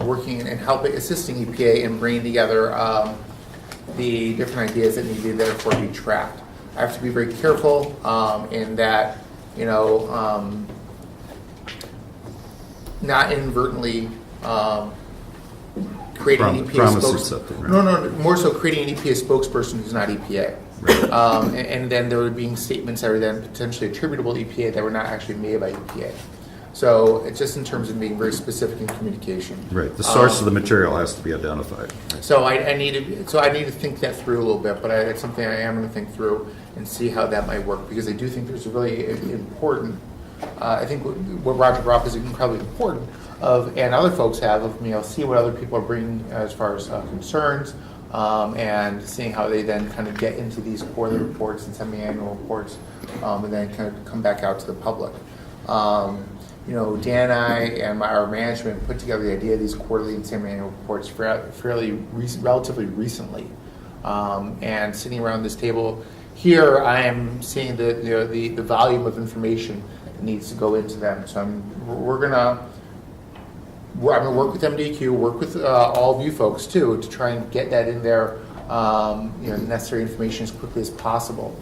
working and helping, assisting EPA in bringing together the different ideas that need to therefore be tracked. I have to be very careful in that not inadvertently creating an EPA spokesperson. No, more so creating an EPA spokesperson who's not EPA. And then there would be statements that were then potentially attributable to EPA that were not actually made by EPA. So it's just in terms of being very specific in communication. Right, the source of the material has to be identified. So I need to think that through a little bit, but it's something I am going to think through and see how that might work, because I do think there's a really important, I think what Roger brought up is incredibly important, and other folks have, see what other people are bringing as far as concerns, and seeing how they then kind of get into these quarterly reports and semi-annual reports, and then kind of come back out to the public. Dan and I and our management put together the idea of these quarterly and semi-annual reports relatively recently. And sitting around this table here, I am seeing the volume of information that needs to go into them. So I'm gonna work with MDQ, work with all of you folks too, to try and get that in there, necessary information as quickly as possible.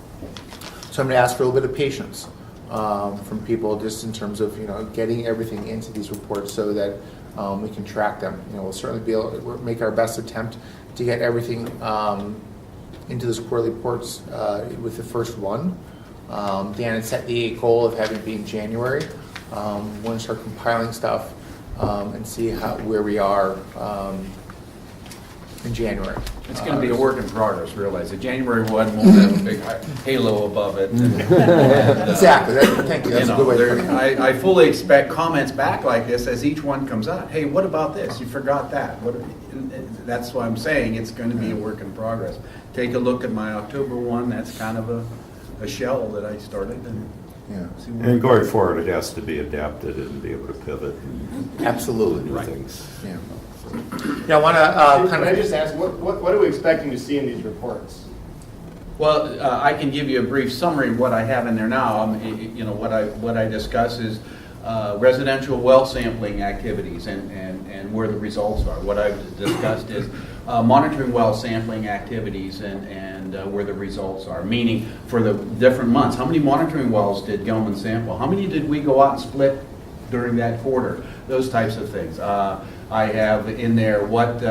So I'm going to ask for a little bit of patience from people, just in terms of getting everything into these reports so that we can track them. We'll certainly be able to make our best attempt to get everything into those quarterly reports with the first one. Dan had set the goal of having it be in January. We're going to start compiling stuff and see where we are in January. It's going to be a work in progress, realize that January 1 won't have a big halo above it. Exactly. Thank you. That's a good way to put it. I fully expect comments back like this as each one comes out. Hey, what about this? You forgot that. That's why I'm saying it's going to be a work in progress. Take a look at my October 1. That's kind of a shell that I started. And going forward, it has to be adapted and be able to pivot. Absolutely. And do things. Yeah. I want to Can I just ask, what are we expecting to see in these reports? Well, I can give you a brief summary of what I have in there now. What I discuss is residential well sampling activities and where the results are. What I've discussed is monitoring well sampling activities and where the results are, meaning for the different months. How many monitoring wells did Gelman sample? How many did we go out and split during that quarter? Those types of things. I have in there what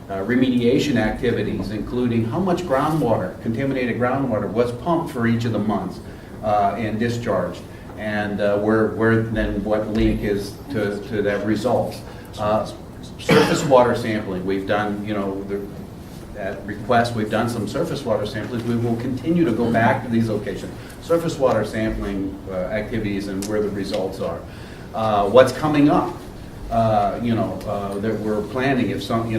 remediation activities, including how much groundwater, contaminated groundwater, was pumped for each of the months and discharged, and where then what link is to that results. Surface water sampling, we've done, at request, we've done some surface water sampling. We will continue to go back to these locations. Surface water sampling activities and where the results are. What's coming up? That we're planning, if some,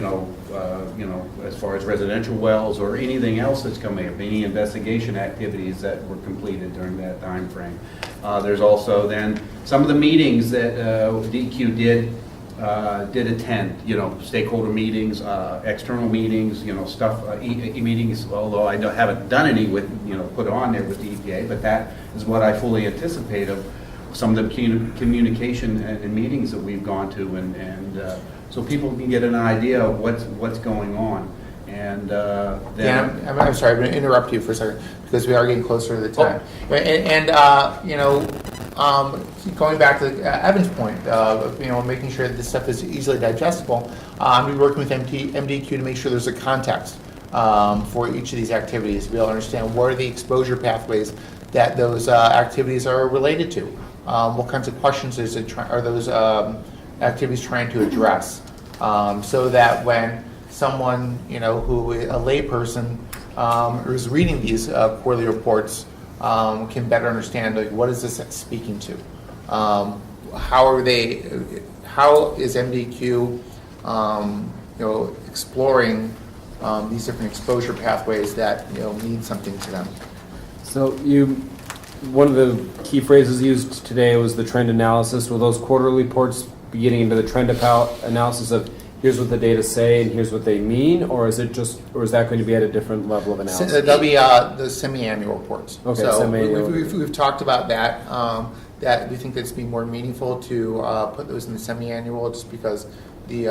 as far as residential wells or anything else that's coming up, any investigation activities that were completed during that time frame. There's also then some of the meetings that DQ did attend, stakeholder meetings, external meetings, stuff, meetings, although I haven't done any with, put on there with the EPA, but that is what I fully anticipate of some of the communication and meetings that we've gone to, and so people can get an idea of what's going on. And then I'm sorry, I'm going to interrupt you for a second because we are getting closer to the time. Going back to Evan's point of making sure that this stuff is easily digestible, I'm going to be working with MDQ to make sure there's a context for each of these activities to be able to understand what are the exposure pathways that those activities are related to. What kinds of questions are those activities trying to address, so that when someone, a layperson who's reading these quarterly reports can better understand, what is this speaking to? How is MDQ, exploring these different exposure pathways that, mean something to them? So one of the key phrases used today was the trend analysis. Will those quarterly reports be getting into the trend analysis of here's what the data say and here's what they mean, or is that going to be at a different level of analysis? That'll be the semi-annual reports. Okay, so semi-annual. we've talked about that. That we think that's be more meaningful to put those in the semi-annual, just because the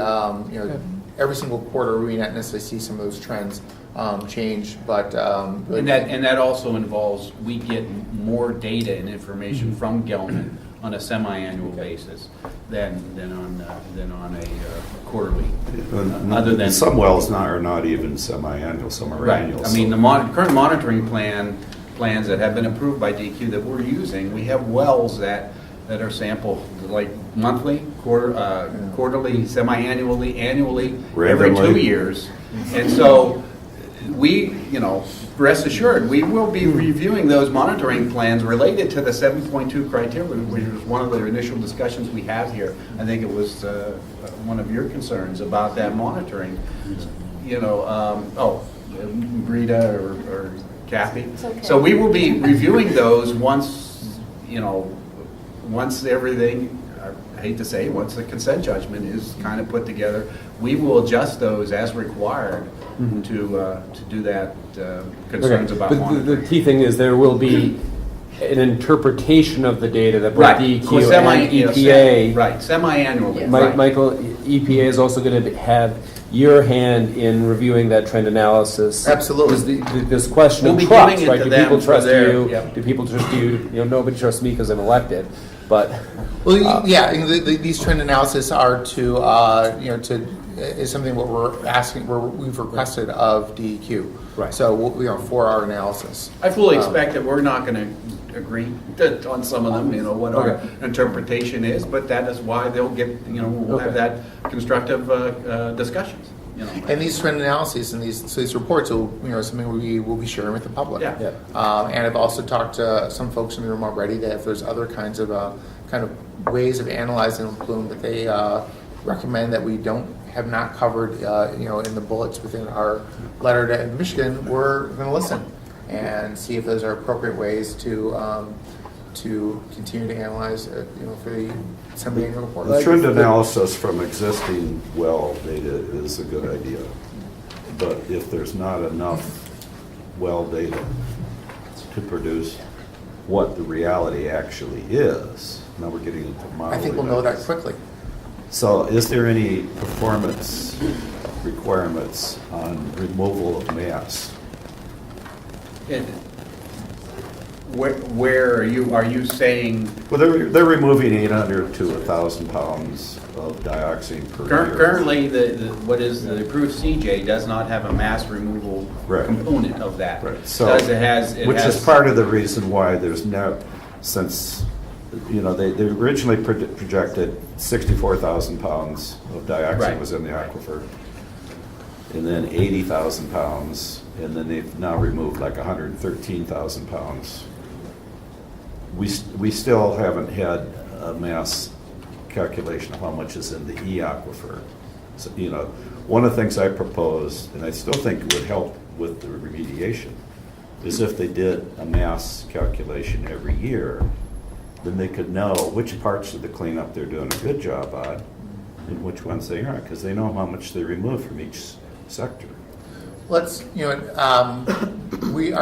every single quarter we not necessarily see some of those trends change, but and that also involves we get more data and information from Gelman on a semi-annual basis than on a quarterly. Other than some wells are not even semi-annual, some are annual. I mean, the current monitoring plans that have been approved by DQ that we're using, we have wells that that are sampled like monthly, quarterly, semi-annually, annually, every Randomly. 2 years. And so we, rest assured, we will be reviewing those monitoring plans related to the 7.2 criteria, which was one of the initial discussions we had here. I think it was one of your concerns about that monitoring. Rita or Kathy. Okay. So we will be reviewing those once everything, I hate to say, once the consent judgment is kind of put together, we will adjust those as required to do that concerns about But monitoring. the key thing is there will be an interpretation of the data that both Right. DEQ and EPA. Right, semi-annually. Michael, EPA is also going to have your hand in reviewing that trend analysis. Absolutely. Because this question We'll of be trust, giving it right? to Do them people for trust their- you? yep. Do people trust you? Nobody trusts me because I'm elected. But Well, these trend analysis are is something what we're asking, we've requested of DEQ. Right. So, for our analysis. I fully expect that we're not going to agree on some of them, what our interpretation is, but that is why they'll get, we'll have that constructive discussions. And these trend analyses and these reports will, something we will be sharing with the public. Yeah. And I've also talked to some folks in the room already that if there's other kinds of ways of analyzing plume that they recommend that we have not covered, in the bullets within our letter to Michigan, we're going to listen and see if those are appropriate ways to continue to analyze, for the semi-annual report. The trend analysis from existing well data is a good idea. But if there's not enough well data to produce what the reality actually is, now we're getting into modeling. I think we'll know that quickly. So is there any performance requirements on removal of mass? Where are you saying? Well, they're removing 800 to 1,000 pounds of dioxane per year. Currently, what is the approved CJ does not have a mass removal component of that. Right. So, is part of the reason why there's no, since they originally projected 64,000 pounds of dioxane was in the aquifer, and then 80,000 pounds, and then they've now removed like 113,000 pounds. We still haven't had a mass calculation of how much is in the E aquifer. So, one of the things I proposed, and I still think it would help with the remediation, is if they did a mass calculation every year, then they could know which parts of the cleanup they're doing a good job on and which ones they aren't, because they know how much they remove from each sector. Let's, our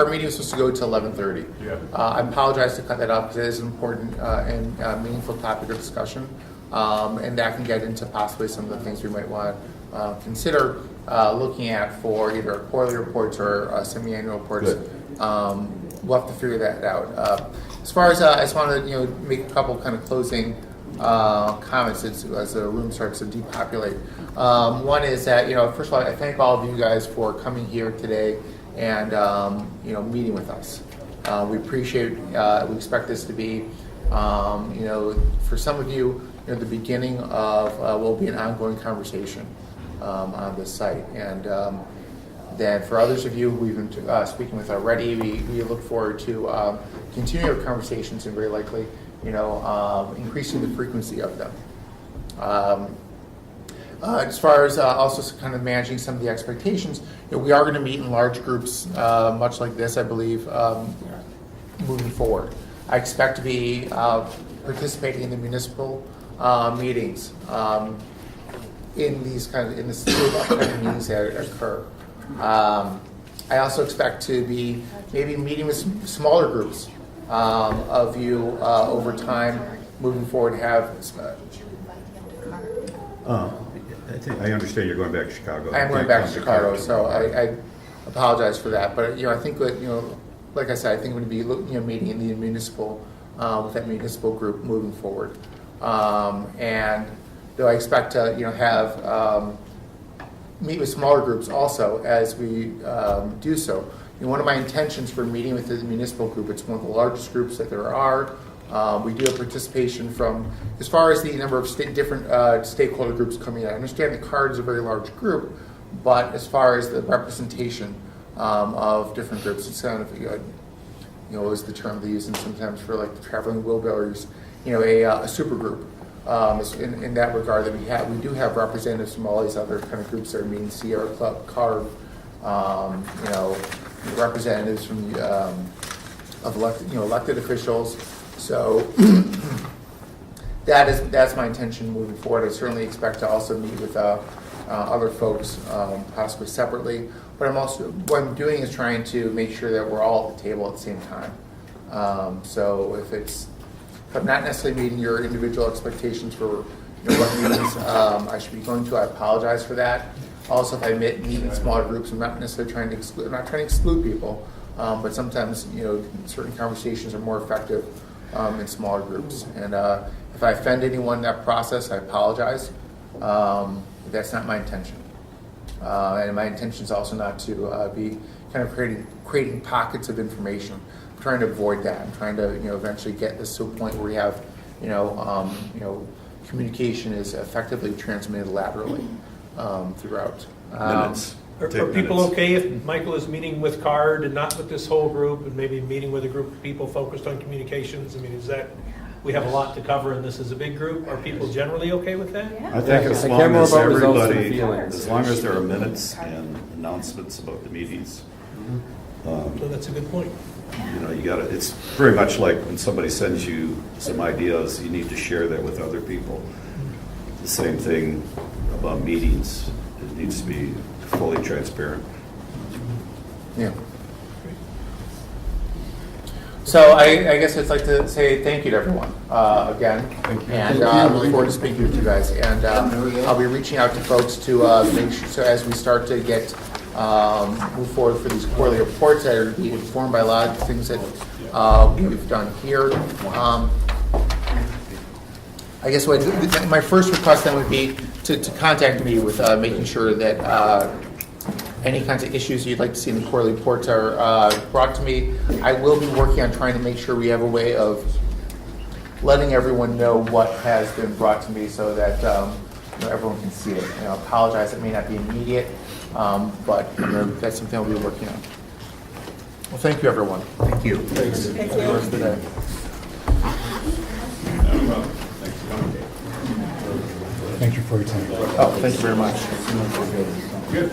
meeting is supposed to go to 11:30. Yeah. I apologize to cut that off because it is an important and meaningful topic of discussion, and that can get into possibly some of the things we might want to consider looking at for either quarterly reports or semi-annual reports. We'll have to figure that out. As far as I just want to make a couple kind of closing comments as the room starts to depopulate. One is that first of all, I thank all of you guys for coming here today and meeting with us. We appreciate. We expect this to be, for some of you, the beginning of will be an ongoing conversation on this site, and then for others of you who we've been speaking with already, we look forward to continuing our conversations and very likely, increasing the frequency of them. As far as also kind of managing some of the expectations, we are going to meet in large groups, much like this, I believe, moving forward. I expect to be participating in the municipal meetings in these in the upcoming meetings that occur. I also expect to be maybe meeting with smaller groups of you over time, moving forward. I understand you're going back to Chicago. I am going back to Chicago, so I apologize for that. But I think that like I said, I think we're going to be meeting in the municipal with that municipal group moving forward. And though I expect to have meet with smaller groups also as we do so. One of my intentions for meeting with the municipal group, it's one of the largest groups that there are. We do have participation from, as far as the number of different stakeholder groups coming in. I understand the CARD is a very large group, but as far as the representation of different groups, it's kind of, is the term they use and sometimes for like the traveling wheelbarrows, a super group. In that regard, that we do have representatives from all these other kind of groups that are meeting, Sierra Club, CARD, representatives from of elected officials. So that's my intention moving forward. I certainly expect to also meet with other folks, possibly separately. But what I'm doing is trying to make sure that we're all at the table at the same time. So if I'm not necessarily meeting your individual expectations for what meetings I should be going to, I apologize for that. Also, if I meet in smaller groups, I'm not necessarily trying to exclude. I'm not trying to exclude people, but sometimes certain conversations are more effective in smaller groups. And if I offend anyone in that process, I apologize. That's not my intention. And my intention is also not to be kind of creating pockets of information. I'm trying to avoid that. I'm trying to eventually get this to a point where we have communication is effectively transmitted laterally throughout. Are people okay if Michael is meeting with CARD and not with this whole group, and maybe meeting with a group of people focused on communications? I mean, we have a lot to cover, and this is a big group. Are people generally okay with that? I think as long as everybody, as long as there are minutes and announcements about the meetings. So that's a good point. It's very much like when somebody sends you some ideas, you need to share that with other people. The same thing about meetings. It needs to be fully transparent. Yeah. So I guess I'd like to say thank you to everyone again. Thank you. And I look forward to speaking with you guys. And I'll be reaching out to folks to make sure, so as we start to get move forward for these quarterly reports that are being informed by a lot of things that we've done here. I guess my first request then would be to contact me with making sure that any kinds of issues you'd like to see in the quarterly reports are brought to me. I will be working on trying to make sure we have a way of letting everyone know what has been brought to me so that everyone can see it. I apologize, it may not be immediate, but that's something I'll be working on. Well, thank you, everyone. Thank you. Thanks. Thank Have a good rest of the day. Thank you for your time. Oh, thank you very much. Good.